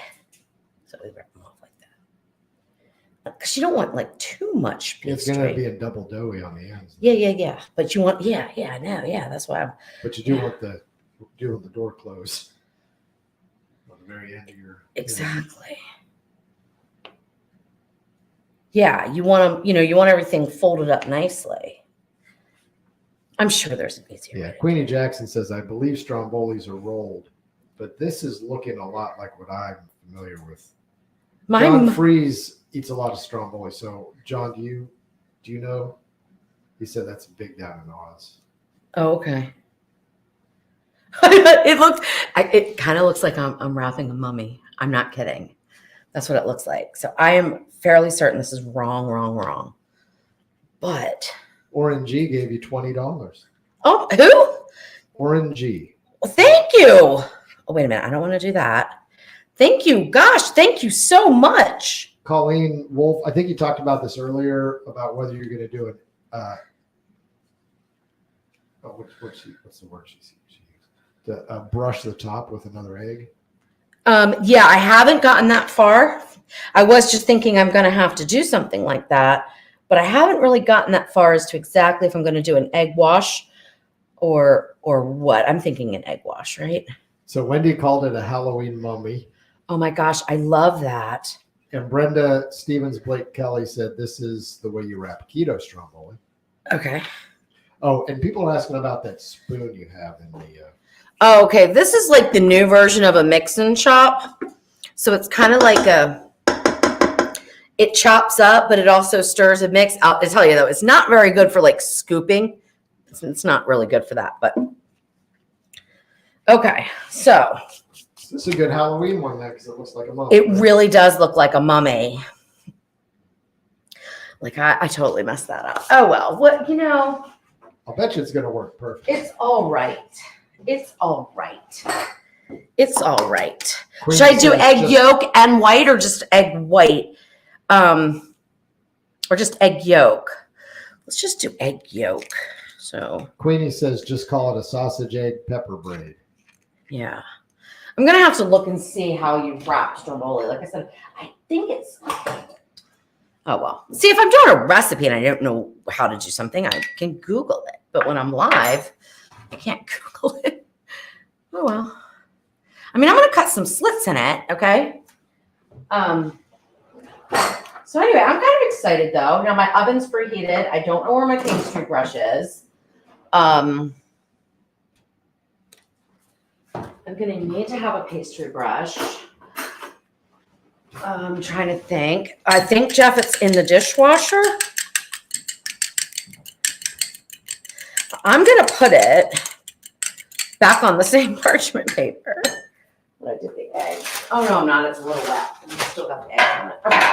So we wrap them off like that. Because you don't want like too much pastry. It's going to be a double doughy on the ends. Yeah. But you want, yeah, I know. Yeah, that's why I'm. But you do want the door closed on the very end of your. Exactly. Yeah, you want them, you want everything folded up nicely. I'm sure there's an easier way. Queenie Jackson says, I believe strombolis are rolled, but this is looking a lot like what I'm familiar with. John Freeze eats a lot of stromboli. So, John, do you know? He said that's big down in Oz. Oh, okay. It kind of looks like I'm wrapping a mummy. I'm not kidding. That's what it looks like. So I am fairly certain this is wrong. But Oren G gave you $20. Oh, who? Oren G. Well, thank you. Oh, wait a minute. I don't want to do that. Thank you. Gosh, thank you so much. Colleen Wolf, I think you talked about this earlier about whether you're going to do it. What's the word she used? To brush the top with another egg. Yeah, I haven't gotten that far. I was just thinking I'm going to have to do something like that, but I haven't really gotten that far as to exactly if I'm going to do an egg wash or what. I'm thinking an egg wash, right? So Wendy called it a Halloween mummy. Oh my gosh, I love that. And Brenda Stevens Blake Kelly said this is the way you wrap keto stromboli. Okay. Oh, and people are asking about that spoon you have in the. Oh, okay. This is like the new version of a mix and chop. So it's kind of like it chops up, but it also stirs and mix. I'll tell you though, it's not very good for like scooping. It's not really good for that, but okay. So this is a good Halloween one then, because it looks like a mummy. It really does look like a mummy. Like I totally messed that up. Oh well, what I'll bet you it's going to work perfect. It's all right. It's all right. It's all right. Queen Should I do egg yolk and white or just egg white? Or just egg yolk? Let's just do egg yolk. So Queenie says just call it a sausage egg pepper braid. Yeah. I'm going to have to look and see how you wrap stromboli. Like I said, I think it's... Oh, well. See, if I'm doing a recipe and I don't know how to do something, I can Google it. But when I'm live, I can't Google it. Oh, well. I mean, I'm going to cut some slits in it, okay? So anyway, I'm kind of excited, though. Now, my oven's preheated. I don't know where my pastry brush is. I'm going to need to have a pastry brush. I'm trying to think. I think, Jeff, it's in the dishwasher. I'm going to put it back on the same parchment paper that I did the egg. Oh, no, I'm not. It's a little wet. I still got the egg on it. Okay.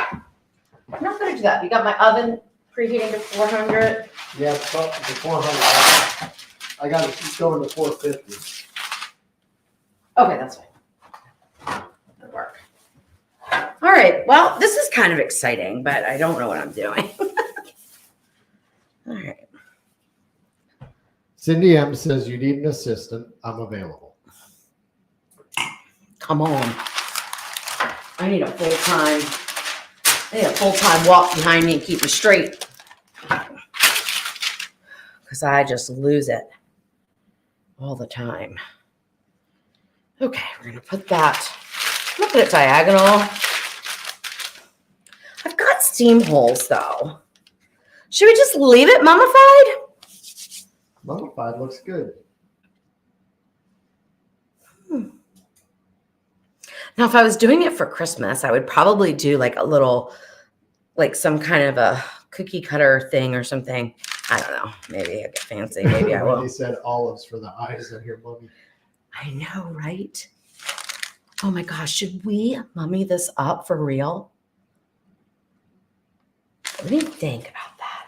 I'm not going to do that. You got my oven preheating to 400? Yeah, it's up to 400. I got it going to 450. Okay, that's fine. That'll work. All right. Well, this is kind of exciting, but I don't know what I'm doing. All right. Cindy M says you need an assistant. I'm available. Come on. I need a full-time I need a full-time walk behind me and keep me straight. Because I just lose it all the time. Okay, we're going to put that, look at it diagonal. I've got seam holes though. Should we just leave it mummified? Mummified looks good. Now, if I was doing it for Christmas, I would probably do like a little, like some kind of a cookie cutter thing or something. I don't know. Maybe I get fancy. Maybe I will. He said olives for the eyes on your mummy. I know, right? Oh my gosh, should we mummy this up for real? What do you think about that?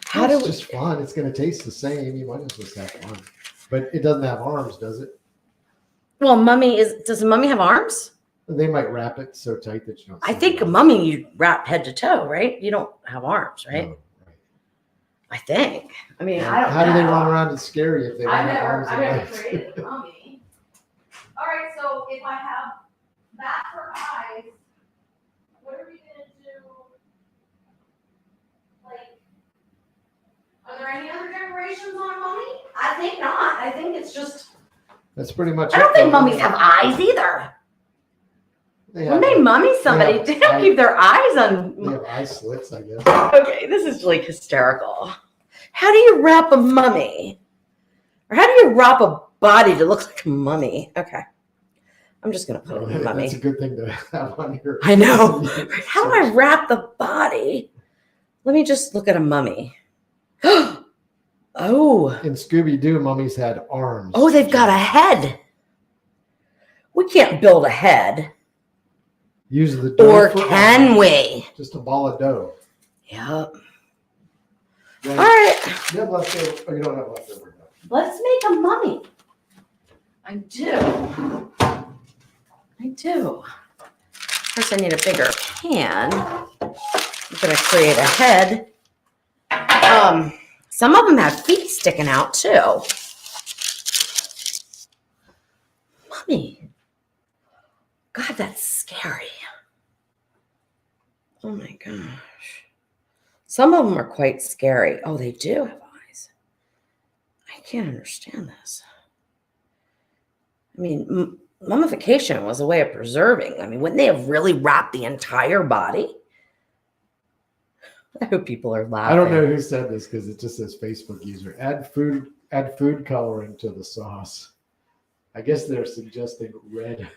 How do It's just fun. It's going to taste the same. You might as well have fun. But it doesn't have arms, does it? Well, does a mummy have arms? They might wrap it so tight that you don't. I think a mummy you wrap head to toe, right? You don't have arms, right? No, right. I think. I mean, Yeah. I don't know. How do they run around and scare you if they don't I've have never arms and legs? created a mummy. All right, so if I have that for eyes, what are we gonna do? Like, are there any other decorations on a mummy? I think not. I think it's just. That's pretty much. I don't it, think though. mummies have eyes either. They When they mummy somebody, have they don't eye- keep their eyes on. They have eye slits, I guess. Okay, this is like hysterical. How do you wrap a mummy? Or how do you wrap a body to look like a mummy? Okay. I'm just going to put it in a mummy. That's a good thing to have on your. I know. How do I wrap the body? Let me just look at a mummy. Oh. In Scooby-Doo, mummies had arms. Oh, they've got a head. We can't build a head. Use the dough. Or for can arms. we? Just a ball of dough. Yep. Then, All right. you have leftover. Oh, you don't have leftover dough. Let's make a mummy. I do. First, I need a bigger pan. I'm going to create a head. Some of them have feet sticking out too. Mummy. God, that's scary. Oh my gosh. Some of them are quite scary. Oh, they do have eyes. I can't understand this. I mean, mummification was a way of preserving. I mean, wouldn't they have really wrapped the entire body? I hope people are laughing. I don't know who said this because it just says Facebook user. Add food coloring to the sauce. I guess they're suggesting red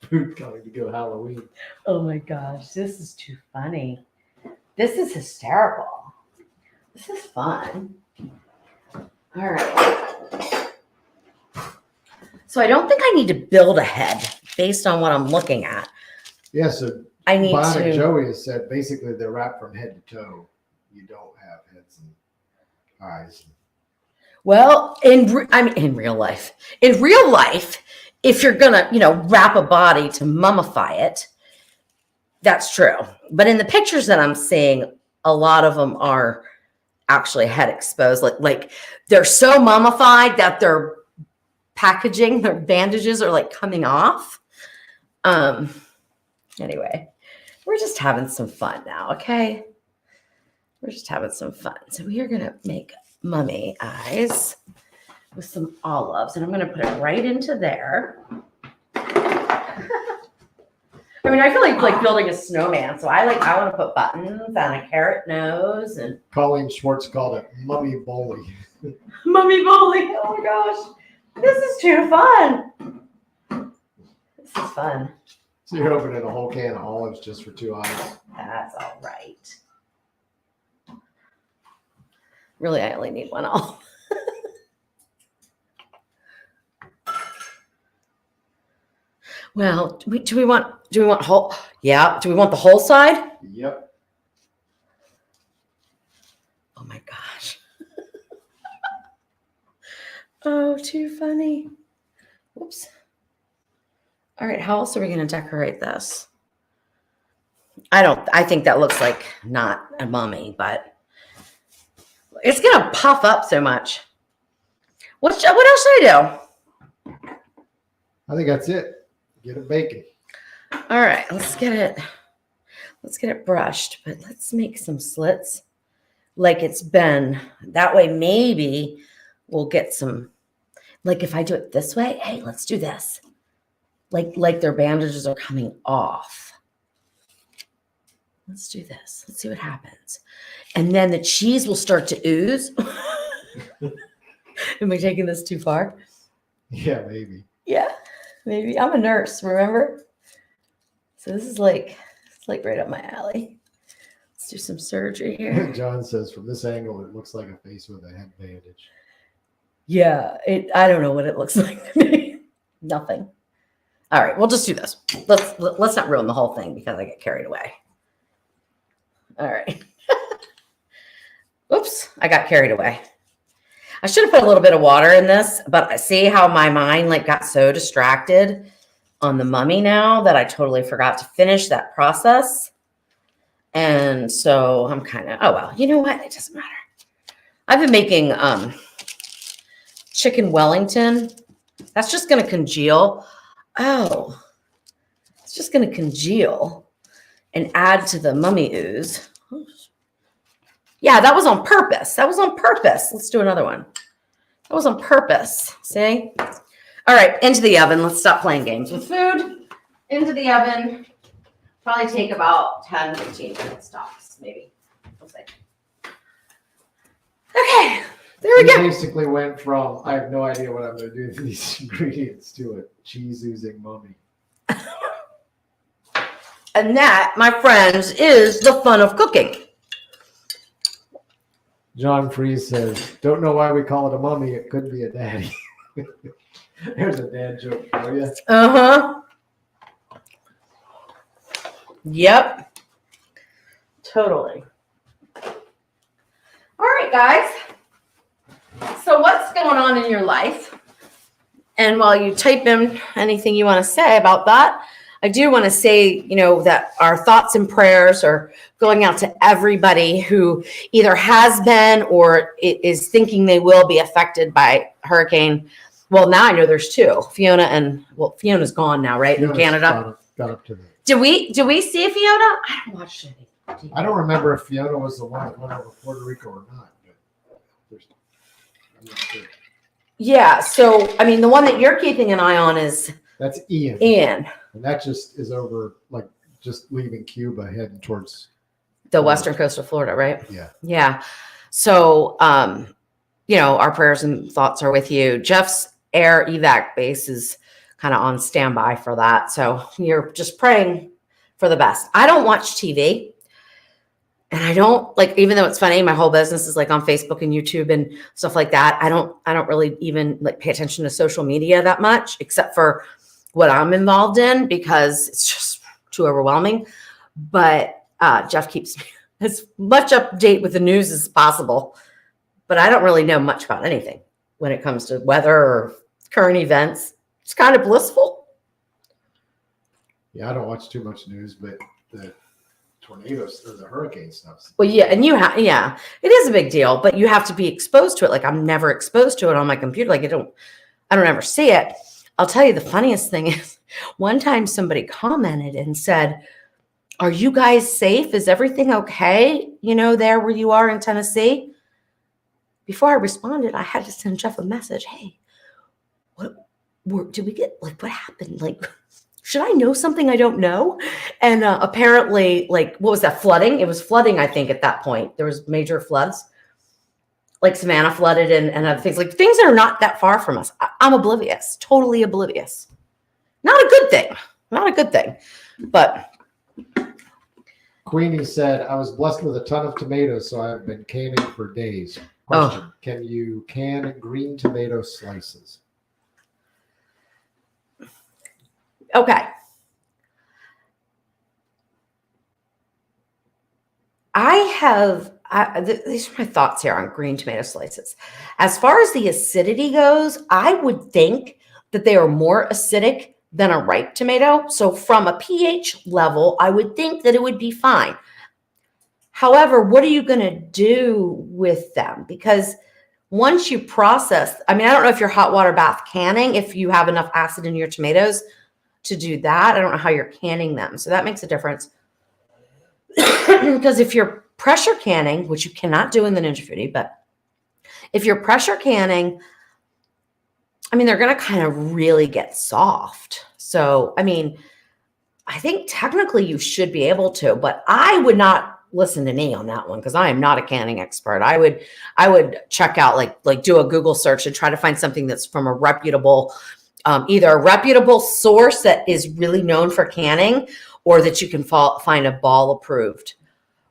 food coloring to go Halloween. Oh my gosh, this is too funny. This is hysterical. This is fun. All right. So I don't think I need to build a head based on what I'm looking at. Yeah, so I need Bionic to. Joey has said basically they're wrapped from head to toe. You don't have heads and eyes. Well, in real life, if you're gonna, wrap a body to mummify it, that's true. But in the pictures that I'm seeing, a lot of them are actually head exposed. Like they're so mummified that their packaging, their bandages are like coming off. Anyway, we're just having some fun now, okay? We're just having some fun. So we are gonna make mummy eyes with some olives, and I'm gonna put it right into there. I mean, I feel like building a snowman, so I want to put buttons and a carrot nose and Colleen Schwartz called it mummy bowling. mummy bowling. Oh my gosh, this is too fun. This is fun. So you're opening a whole can of olives just for 2 eyes. That's all right. Really, I only need one olive. Well, do we want whole? Yeah. Do we want the whole side? Yep. Oh my gosh. Oh, too funny. Whoops. All right. How else are we going to decorate this? I think that looks like not a mummy, but it's going to puff up so much. What else should I do? I think that's it. Get it baking. All right, let's get it. Let's get it brushed, but let's make some slits like it's been. That way, maybe we'll get some, like if I do it this way, hey, let's do this. Like their bandages are coming off. Let's do this. Let's see what happens. And then the cheese will start to ooze. Am I taking this too far? Yeah, maybe. Yeah, maybe. I'm a nurse, remember? So this is like, it's like right up my alley. Let's do some surgery here. John says from this angle, it looks like a face with a head bandage. Yeah, I don't know what it looks like to me. Nothing. All right, we'll just do this. Let's not ruin the whole thing because I get carried away. All right. Oops, I got carried away. I should have put a little bit of water in this, but I see how my mind like got so distracted on the mummy now that I totally forgot to finish that process. And so I'm kind of, oh, well, you know what? It doesn't matter. I've been making chicken Wellington. That's just going to congeal. Oh, it's just going to congeal and add to the mummy ooze. Yeah, that was on purpose. That was on purpose. Let's do another one. That was on purpose. See? All right, into the oven. Let's stop playing games with food. Into the oven. Probably take about 10, 15 minutes tops, maybe. We'll see. Okay, there we go. Basically went from, I have no idea what I'm going to do with these ingredients to a cheese oozing mummy. And that, my friends, is the fun of cooking. John Fries says, don't know why we call it a mummy. It could be a daddy. There's a dad joke for you. Uh-huh. Yep. Totally. All right, guys. So what's going on in your life? And while you type in anything you want to say about that, I do want to say, you know, that our thoughts and prayers are going out to everybody who either has been or is thinking they will be affected by hurricane. Well, now I know there's two, Fiona and, well, Fiona's gone now, right? In Canada. Got up to the. Do we see Fiona? I don't watch it. I don't remember if Fiona was the one that went over Puerto Rico or not. But I'm not sure. Yeah. So, I mean, the one that you're keeping an eye on is That's Ian. And that just is over, like, just leaving Cuba, heading towards the western coast of Florida, right? Yeah. Yeah. So, you know, our prayers and thoughts are with you. Jeff's air evac base is kind of on standby for that. So you're just praying for the best. I don't watch TV. And I don't like, even though it's funny, my whole business is like on Facebook and YouTube and stuff like that. I don't really even like pay attention to social media that much, except for what I'm involved in because it's just too overwhelming. But Jeff keeps me as much update with the news as possible. But I don't really know much about anything when it comes to weather or current events. It's kind of blissful. Yeah, I don't watch too much news, but the tornadoes or the hurricane stuff. Well, yeah, and yeah, it is a big deal, but you have to be exposed to it. Like I'm never exposed to it on my computer. Like I don't ever see it. I'll tell you the funniest thing is one time somebody commented and said, "Are you guys safe? Is everything okay? You know, there where you are in Tennessee?" Before I responded, I had to send Jeff a message. Hey, did we get, like, what happened? Like, should I know something I don't know? And apparently, like, what was that, flooding? It was flooding, I think, at that point. There was major floods. Like Savannah flooded and other things. Like, things that are not that far from us. I'm oblivious. Totally oblivious. Not a good thing. Not a good thing. But Queenie said, I was blessed with a ton of tomatoes, so I've been canning for days. Question, Can you can green tomato slices? okay. These are my thoughts here on green tomato slices. As far as the acidity goes, I would think that they are more acidic than a ripe tomato. So from a pH level, I would think that it would be fine. However, what are you going to do with them? Because once you process, I mean, I don't know if you're hot water bath canning, if you have enough acid in your tomatoes to do that. I don't know how you're canning them. So that makes a difference. Because if you're pressure canning, which you cannot do in the Ninja Foodie, but if you're pressure canning, I mean, they're going to kind of really get soft. So, I mean, I think technically you should be able to, but I would not listen to me on that one because I am not a canning expert. I would check out like do a Google search and try to find something that's from a reputable, either a reputable source that is really known for canning, or that you can find a ball approved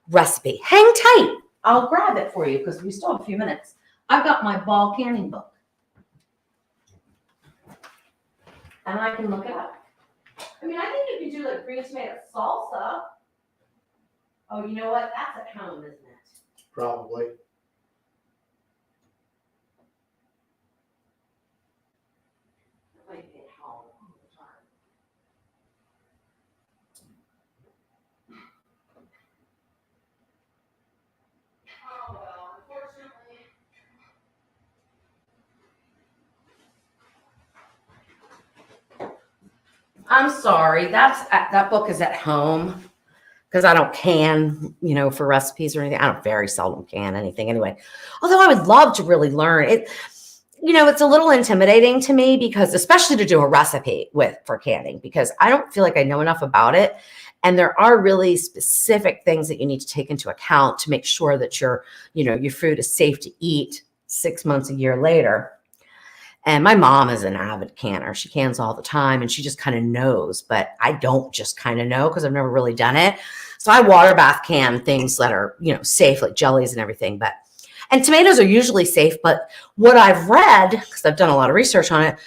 recipe. Hang tight. I'll grab it for you because we still have a few minutes. I've got my ball canning book. And I can look it up. I mean, I think you could do like green tomato salsa. Oh, you know what? That's at home, isn't it? Probably. It might be at home. Oh, well, unfortunately. I'm sorry. That book is at home because I don't can, for recipes or anything. I don't very seldom can anything anyway. Although I would love to really learn it. It's a little intimidating to me because, especially to do a recipe for canning, because I don't feel like I know enough about it. And there are really specific things that you need to take into account to make sure that your food is safe to eat 6 months, a year later. And my mom is an avid canner. She cans all the time and she just kind of knows, but I don't just kind of know because I've never really done it. So I water bath can things that are, safe, like jellies and everything. And tomatoes are usually safe, but what I've read, because I've done a lot of research on it,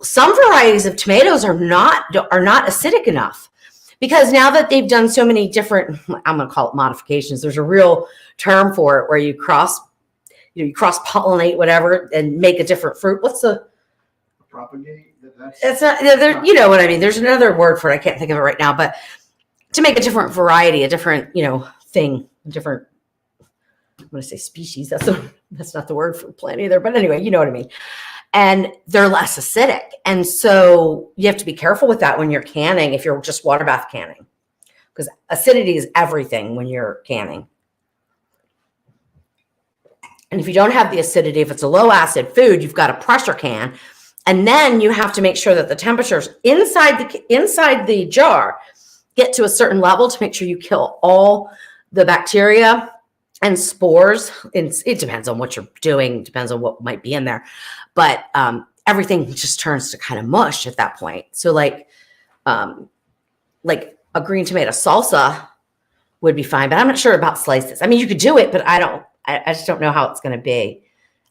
some varieties of tomatoes are not acidic enough. Because now that they've done so many different, I'm going to call it modifications, there's a real term for it where you cross pollinate whatever and make a different fruit. What's the propagate? It's not. You know what I mean. There's another word for it. I can't think of it right now. But to make a different variety, a different thing, different. I'm going to say species. That's not the word for plant either. But anyway, you know what I mean. And they're less acidic, and so you have to be careful with that when you're canning. If you're just water bath canning, because acidity is everything when you're canning. And if you don't have the acidity, if it's a low acid food, you've got a pressure can. And then you have to make sure that the temperatures inside the jar get to a certain level to make sure you kill all the bacteria and spores. It depends on what you're doing, depends on what might be in there. But everything just turns to kind of mush at that point. So like a green tomato salsa would be fine, but I'm not sure about slices. I mean, you could do it, but I just don't know how it's going to be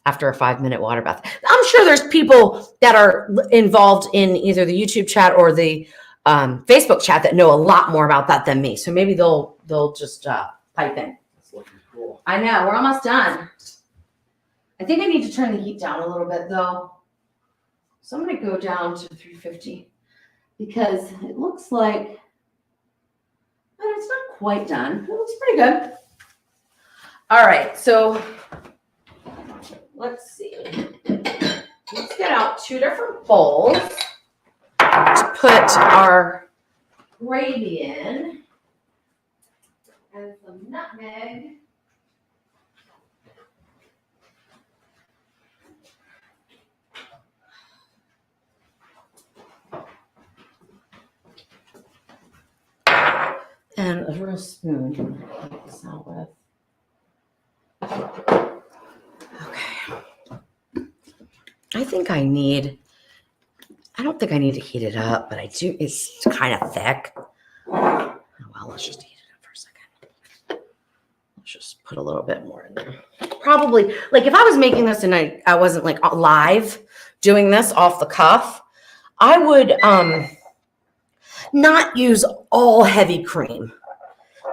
after a 5-minute water bath. I'm sure there's people that are involved in either the YouTube chat or the Facebook chat that know a lot more about that than me. So maybe they'll just pipe in. That's looking cool. I know, we're almost done. I think I need to turn the heat down a little bit though. So I'm going to go down to 350 because it looks like, but it's not quite done. It looks pretty good. All right, so let's see. Let's get out 2 different bowls to put our gravy in and some nutmeg. And a real spoon to make this out with. Okay. I don't think I need to heat it up, but I do. It's kind of thick. Oh, well, let's just heat it up for a second. Let's just put a little bit more in there. Probably, like if I was making this and I wasn't like live doing this off the cuff, I would not use all heavy cream.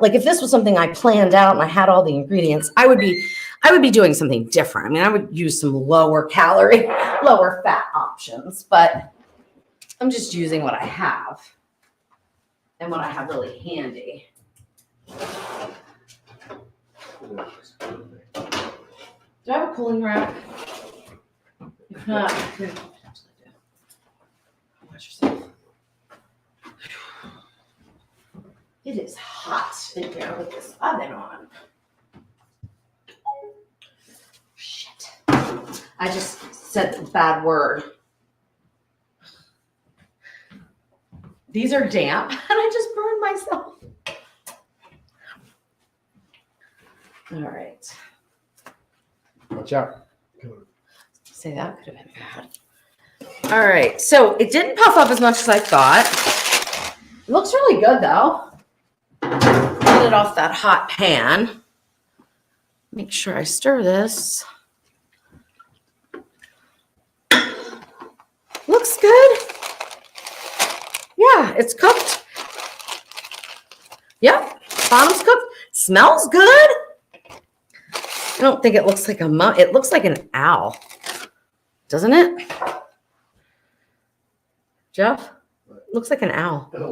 Like if this was something I planned out and I had all the ingredients, I would be doing something different. I mean, I would use some lower calorie, lower fat options, but I'm just using what I have and what I have really handy. Do I have a cooling rack? If not, watch yourself. It is hot sit here with this oven on. Shit. I just said the bad word. These are damp, and I just burned myself. All right. Watch out. Say that could have been bad. All right. So it didn't puff up as much as I thought. It looks really good, though. Get it off that hot pan. Make sure I stir this. Looks good. Yeah, it's cooked. Yep, bottom's cooked. Smells good. I don't think it looks like a it looks like an owl, doesn't it? Jeff, looks like an owl. The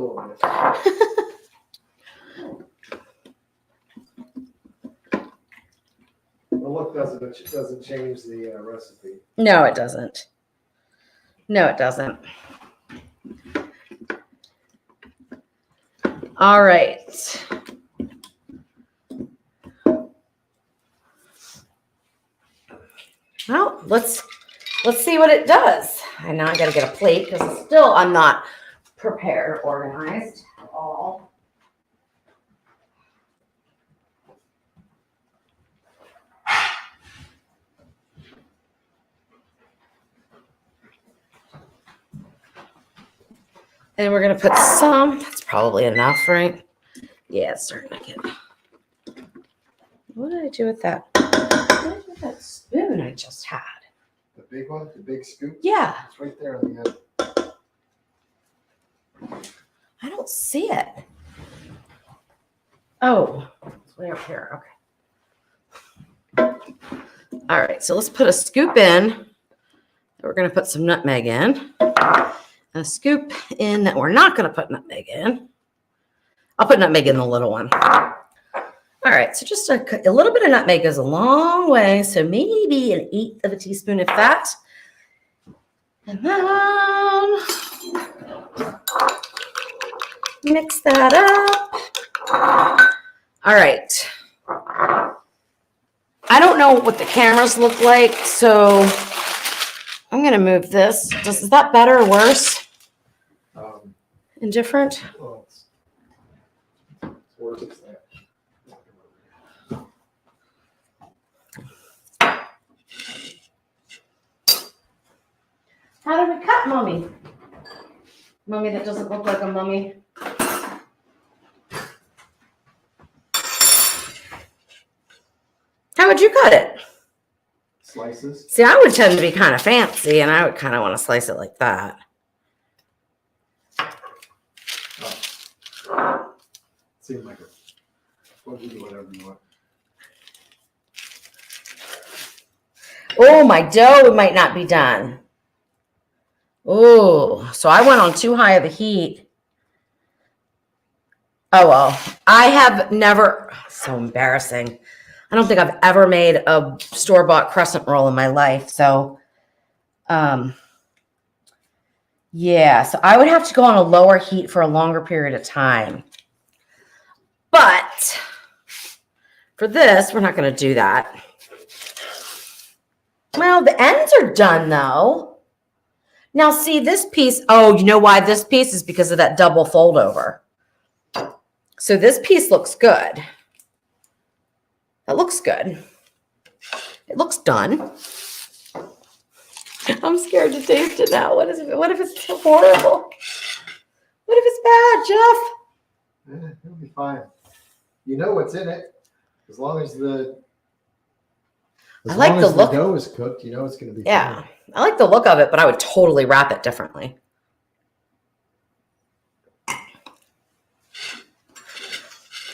look doesn't change the recipe. No, it doesn't. No, it doesn't. All right. Well, let's see what it does. And now I got to get a plate because still I'm not prepared, organized at all. And we're going to put some, that's probably enough, right? Yeah, it's starting to get. What did I do with that? What did I do with that spoon I just had? The big one, the big scoop? Yeah. It's right there on the end. I don't see it. Oh, it's way up here. Okay. All right, so let's put a scoop in. We're going to put some nutmeg in. A scoop in that we're not going to put nutmeg in. I'll put nutmeg in the little one. All right, so just a little bit of nutmeg goes a long way. So maybe 1/8 of a teaspoon, if that. And then mix that up. All right. I don't know what the cameras look like, so I'm going to move this. Is that better or worse? Indifferent? Well, it's worse than that. How do we cut mummy? Mummy that doesn't look like a mummy. How would you cut it? Slices? See, I would tend to be kind of fancy, and I would kind of want to slice it like that. Seems like it. Well, you do whatever you want. Oh, my dough might not be done. Oh, so I went on too high of a heat. Oh, well, I have never, so embarrassing. I don't think I've ever made a store-bought crescent roll in my life. So, yeah, so I would have to go on a lower heat for a longer period of time. But for this, we're not going to do that. Well, the ends are done, though. Now, see this piece. Oh, you know why this piece is because of that double fold over. So this piece looks good. That looks good. It looks done. I'm scared to taste it now. What if it's horrible? What if it's bad, Jeff? It'll be fine. You know what's in it. As long as the dough is cooked, you know it's going to be fine. I like the look of it, but I would totally wrap it differently.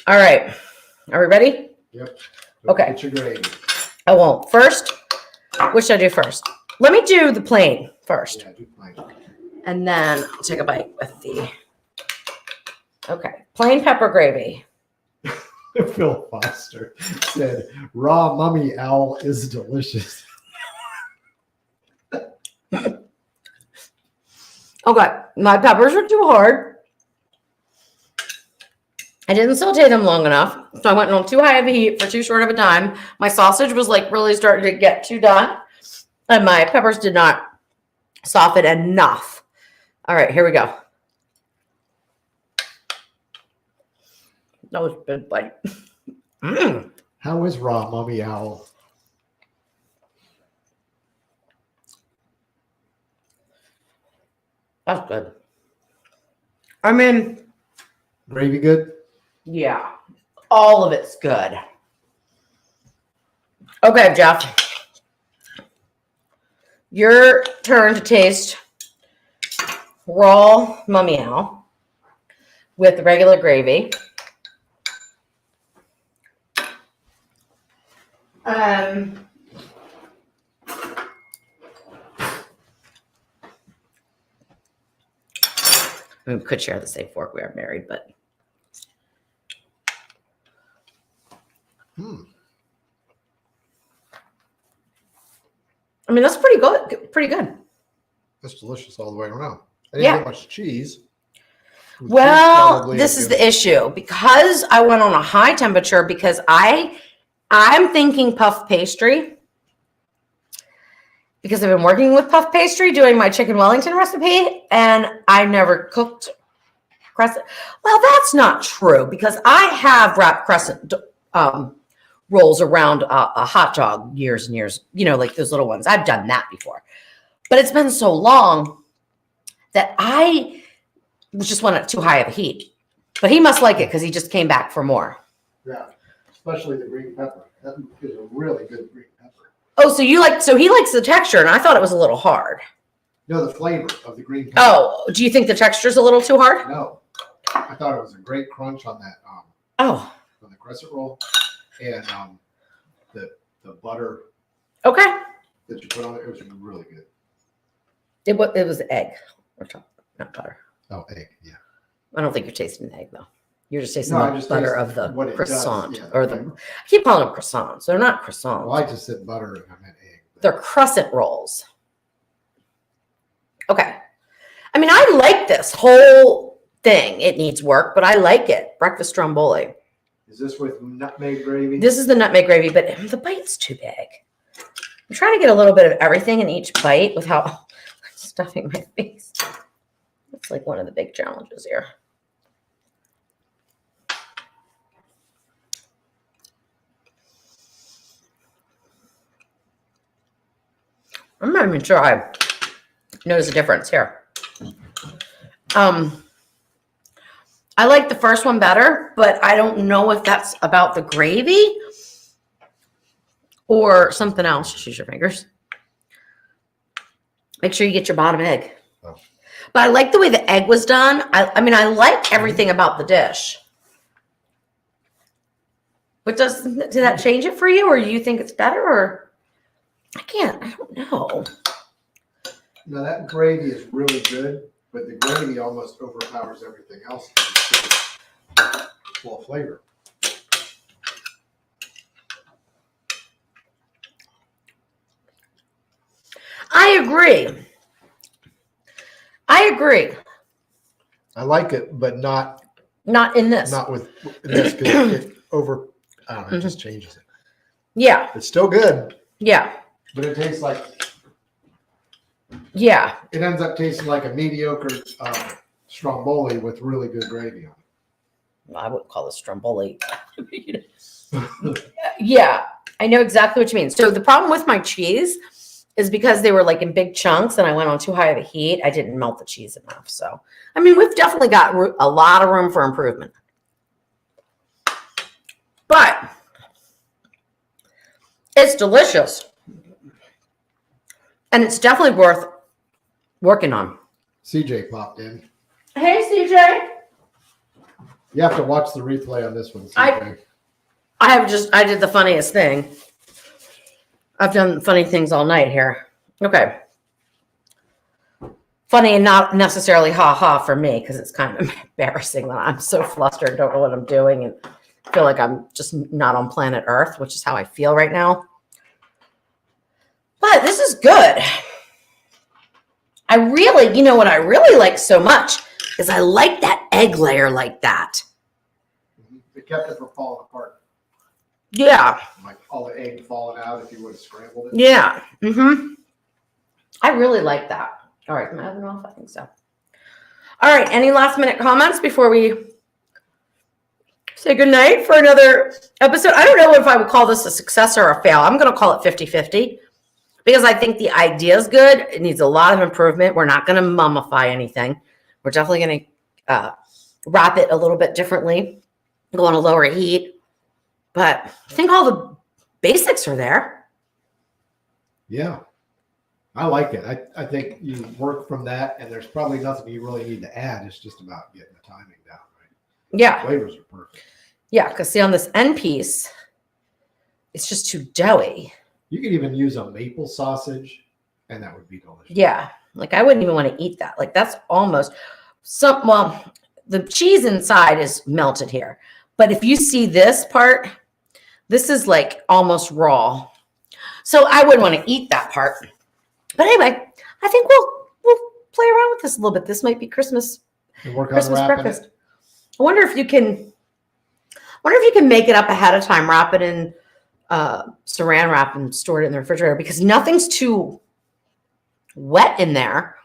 All right. Are we ready? Yep. Okay. Get your gravy. I won't. First, what should I do first? Let me do the plain first. Yeah, do plain. And then I'll take a bite with the, okay, plain pepper gravy. Phil Foster said, raw mummy owl is delicious. Okay, my peppers are too hard. I didn't saute them long enough, so I went on too high of a heat for too short of a time. My sausage was like really starting to get too done, and my peppers did not soften enough. All right, here we go. That was a good bite. How is raw Mummy Owl? That's good. I mean, Gravy good? yeah, all of it's good. Okay, Jeff, your turn to taste raw Mummy Owl with regular gravy. We could share the same fork. We are married, but I mean that's pretty good. Pretty good. That's delicious all the way around. I didn't get much cheese. Well, this is the issue because I went on a high temperature because I'm thinking puff pastry because I've been working with puff pastry doing my chicken Wellington recipe and I never cooked crescent. Well, that's not true because I have wrapped crescent rolls around a hot dog years and years, you know, like those little ones. I've done that before, but it's been so long that I just went at too high of a heat. But he must like it because he just came back for more. Yeah, especially the green pepper. That is a really good green pepper. Oh, so he likes the texture, and I thought it was a little hard. No, the flavor of the green pepper. Oh, do you think the texture's a little too hard? No, I thought it was a great crunch on that. On the crescent roll, and the butter. Okay. That you put on it, it was really good. It was egg or not butter. Oh, egg, yeah. I don't think you're tasting the egg though. You're just tasting No, I the just butter taste of the what it croissant does, yeah. or the. I keep calling them croissants. They're not croissants. Well, I just said butter and I meant egg. They're crescent rolls. Okay. I mean, I like this whole thing. It needs work, but I like it. Breakfast stromboli. Is this with nutmeg gravy? This is the nutmeg gravy, but the bite's too big. I'm trying to get a little bit of everything in each bite without stuffing my face. It's like one of the big challenges here. I'm not even sure I notice a difference here. I like the first one better, but I don't know if that's about the gravy or something else. Just use your fingers. Make sure you get your bottom egg. Oh. But I like the way the egg was done. I mean, I like everything about the dish. But did that change it for you, or you think it's better, or I don't know. Now that gravy is really good, but the gravy almost overpowers everything else. It's full of flavor. I agree. I like it, but not in this. Not with this because it over. I don't know. It just changes it. Yeah. It's still good. Yeah. But it tastes like. Yeah. It ends up tasting like a mediocre stromboli with really good gravy on it. I wouldn't call it stromboli. Yeah, I know exactly what you mean. So the problem with my cheese is because they were like in big chunks and I went on too high of a heat, I didn't melt the cheese enough. So, I mean, we've definitely got a lot of room for improvement. But it's delicious. And it's definitely worth working on. CJ popped in. Hey, CJ. You have to watch the replay on this one, CJ. I did the funniest thing. I've done funny things all night here. Okay. Funny and not necessarily ha-ha for me because it's kind of embarrassing that I'm so flustered, don't know what I'm doing, and feel like I'm just not on planet Earth, which is how I feel right now. But this is good. You know what I really like so much is I like that egg layer like that. It kept it from falling apart. Yeah. Like all the egg falling out if you would have scrambled it. Yeah. Mm-hmm. I really like that. All right. Am I having off? I think so. All right. Any last minute comments before we say goodnight for another episode? I don't know if I would call this a success or a fail. I'm going to call it 50-50 because I think the idea is good. It needs a lot of improvement. We're not going to mummify anything. We're definitely going to wrap it a little bit differently, go on a lower heat. But I think all the basics are there. Yeah. I like it. I think you work from that, and there's probably nothing you really need to add. It's just about getting the timing down, right? Yeah. Flavors are perfect. Yeah, because see on this end piece, it's just too doughy. You could even use a maple sausage, and that would be delicious. Yeah, like I wouldn't even want to eat that. Like that's almost well, the cheese inside is melted here. But if you see this part, this is like almost raw. So I wouldn't want to eat that part. But anyway, I think we'll play around with this a little bit. This might be Christmas And work on Christmas wrapping breakfast. it. I wonder if you can make it up ahead of time, wrap it in saran wrap and store it in the refrigerator because nothing's too wet in there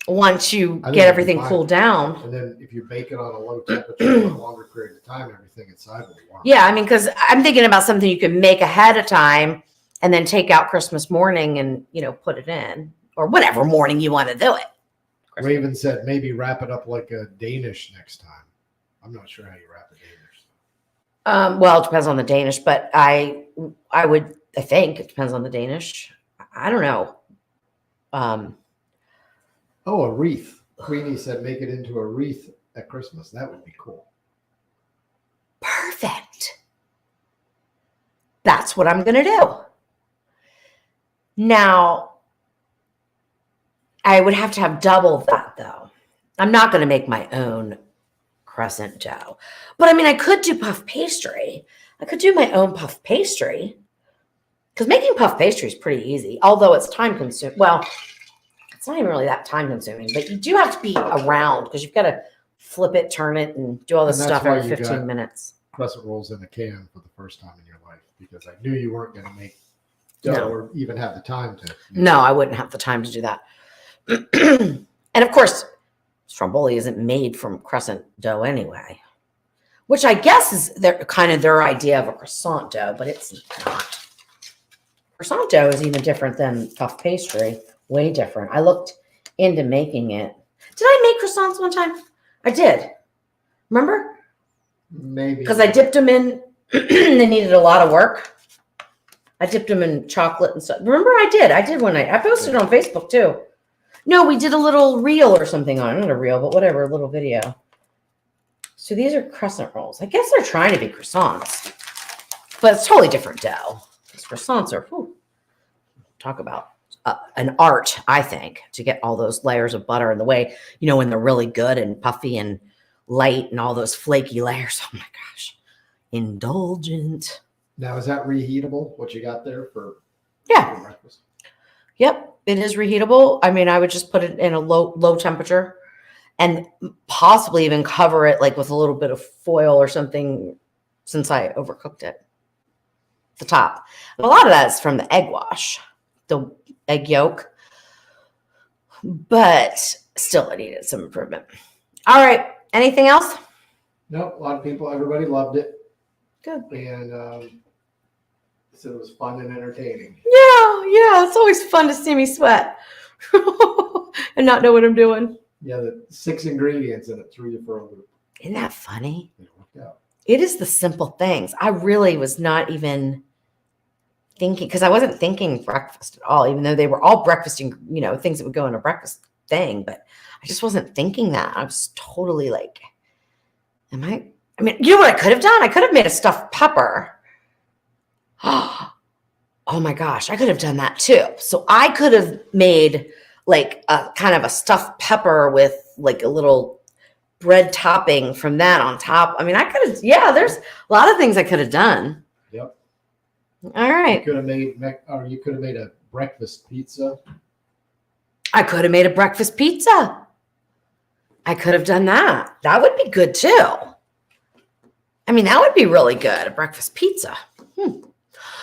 once you I think get it'll be everything fine. cooled down. And then if you bake it on a low temperature for a longer period of time, everything inside will warm. Yeah, I mean, because I'm thinking about something you can make ahead of time and then take out Christmas morning and, put it in or whatever morning you want to do it. Raven said maybe wrap it up like a Danish next time. I'm not sure how you wrap a Danish. Well, it depends on the Danish, but I think it depends on the Danish. I don't know. Oh, a wreath. Queenie said make it into a wreath at Christmas. That would be cool. Perfect. That's what I'm going to do. Now, I would have to have double that, though. I'm not going to make my own crescent dough. But, I mean, I could do puff pastry. I could do my own puff pastry. Because making puff pastry is pretty easy, although it's time-consuming. Well, it's not even really that time-consuming, but you do have to be around because you've got to flip it, turn it, and do all this And that's stuff why every you 15 got- minutes. Crescent rolls in a can for the first time in your life because I knew you weren't going to make dough No. or even have the time to. No, I wouldn't have the time to do that. And of course, stromboli isn't made from crescent dough anyway, which I guess is their idea of a croissant dough, but it's not. Croissant dough is even different than puff pastry, way different. I looked into making it. Did I make croissants one time? I did. Remember? Maybe. Because I dipped them in, they needed a lot of work. I dipped them in chocolate and stuff. Remember I did one night. I posted it on Facebook too. No, we did a little reel or something on it. Not a reel, but whatever, a little video. So these are crescent rolls. I guess they're trying to be croissants, but it's totally different dough. These croissants are, talk about an art, I think, to get all those layers of butter in the way, when they're really good and puffy and light and all those flaky layers. Oh my gosh. Indulgent. Now, is that reheatable? What you got there for Yeah. breakfast? Yep. It is reheatable. I mean, I would just put it in a low temperature and possibly even cover it like with a little bit of foil or something since I overcooked it. The top. And a lot of that is from the egg wash, the egg yolk, but still it needed some improvement. All right. Anything else? No, a lot of people, everybody loved it. Good. And said it was fun and entertaining. Yeah. It's always fun to see me sweat and not know what I'm doing. Yeah, the 6 ingredients and it threw you for a loop. Isn't that funny? It worked out. It is the simple things. I really was not even thinking, because I wasn't thinking breakfast at all, even though they were all breakfasting, things that would go in a breakfast thing. But I just wasn't thinking that. I was totally like, I mean, you know what I could have done? I could have made a stuffed pepper. Oh my gosh, I could have done that too. So I could have made like a kind of a stuffed pepper with like a little bread topping from that on top. I mean, I could have, there's a lot of things I could have done. Yep. All right. You could have made a breakfast pizza. I could have made a breakfast pizza. I could have done that. That would be good too. I mean, that would be really good, a breakfast pizza.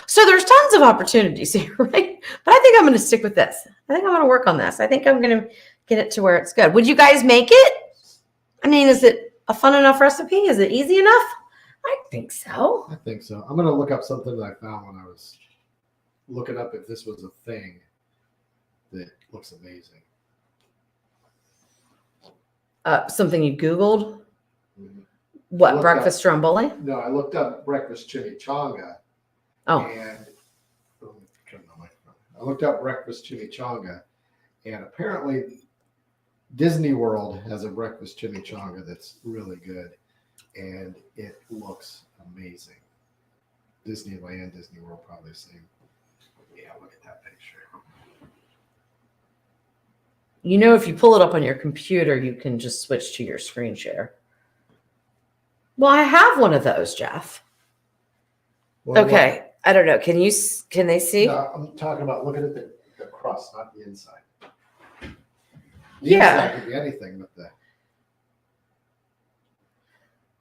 So there's tons of opportunities here, right? But I think I'm going to stick with this. I think I'm going to work on this. I think I'm going to get it to where it's good. Would you guys make it? I mean, is it a fun enough recipe? Is it easy enough? I think so. I think so. I'm going to look up something that I found when I was looking up if this was a thing that looks amazing. Something you Googled? Mhm. What, Looked breakfast up- stromboli? No, I looked up breakfast chimichanga. Oh, And turn the microphone. I looked up breakfast chimichanga, and apparently Disney World has a breakfast chimichanga that's really good, and it looks amazing. Disneyland, Disney World, probably the same. Yeah, look at that picture. you know, if you pull it up on your computer, you can just switch to your screen share. Well, I have one of those, Jeff. Well, Okay. I don't know. Can they see? No, I'm talking about looking at the crust, not the inside. The Yeah. inside could be anything, but the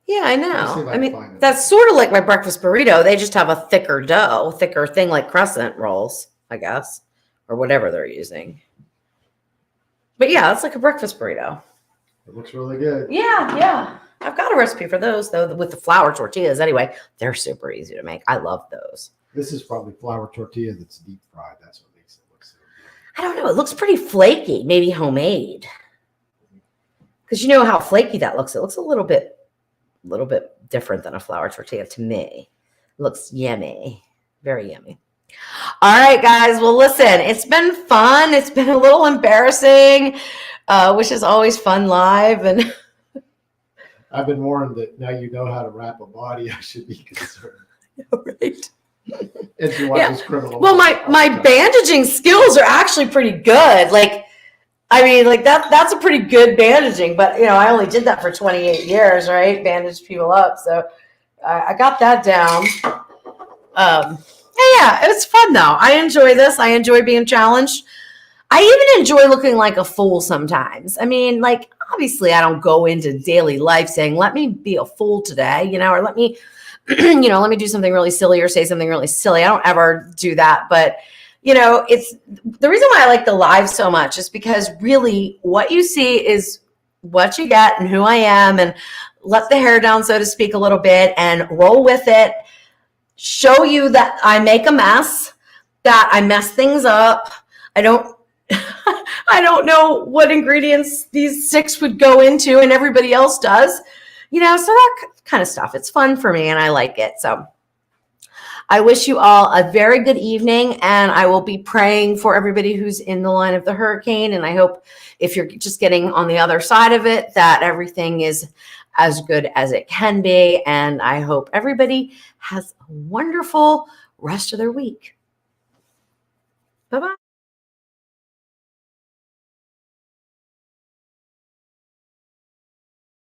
Yeah, I Let me see know. if I I can mean, find it. that's sort of like my breakfast burrito. They just have a thicker dough, thicker thing like crescent rolls, I guess, or whatever they're using. But yeah, it's like a breakfast burrito. it looks really good. Yeah. I've got a recipe for those though, with the flour tortillas. Anyway, they're super easy to make. I love those. This is probably flour tortilla that's deep fried. That's what makes it look so good. I don't know. It looks pretty flaky, maybe homemade. Because you know how flaky that looks. It looks a little bit different than a flour tortilla to me. It looks yummy, very yummy. All right, guys. Well, listen, it's been fun. It's been a little embarrassing, which is always fun live. And I've been warned that now you know how to wrap a body. I should be concerned. right. If you watch this criminal. Well, my bandaging skills are actually pretty good. Like, I mean, like that's a pretty good bandaging. But you know, I only did that for 28 years, right? Bandage people up, so I got that down. Yeah, it's fun though. I enjoy this. I enjoy being challenged. I even enjoy looking like a fool sometimes. I mean, like, obviously I don't go into daily life saying, let me be a fool today, you know, or let me, let me do something really silly or say something really silly. I don't ever do that. But, you know, it's the reason why I like the live so much is because really what you see is what you get and who I am, and let the hair down, so to speak, a little bit and roll with it. Show you that I make a mess, that I mess things up. I don't know what ingredients these 6 would go into and everybody else does, so that kind of stuff. It's fun for me and I like it. So I wish you all a very good evening, and I will be praying for everybody who's in the line of the hurricane. And I hope if you're just getting on the other side of it, that everything is as good as it can be. And I hope everybody has a wonderful rest of their week. Bye-bye.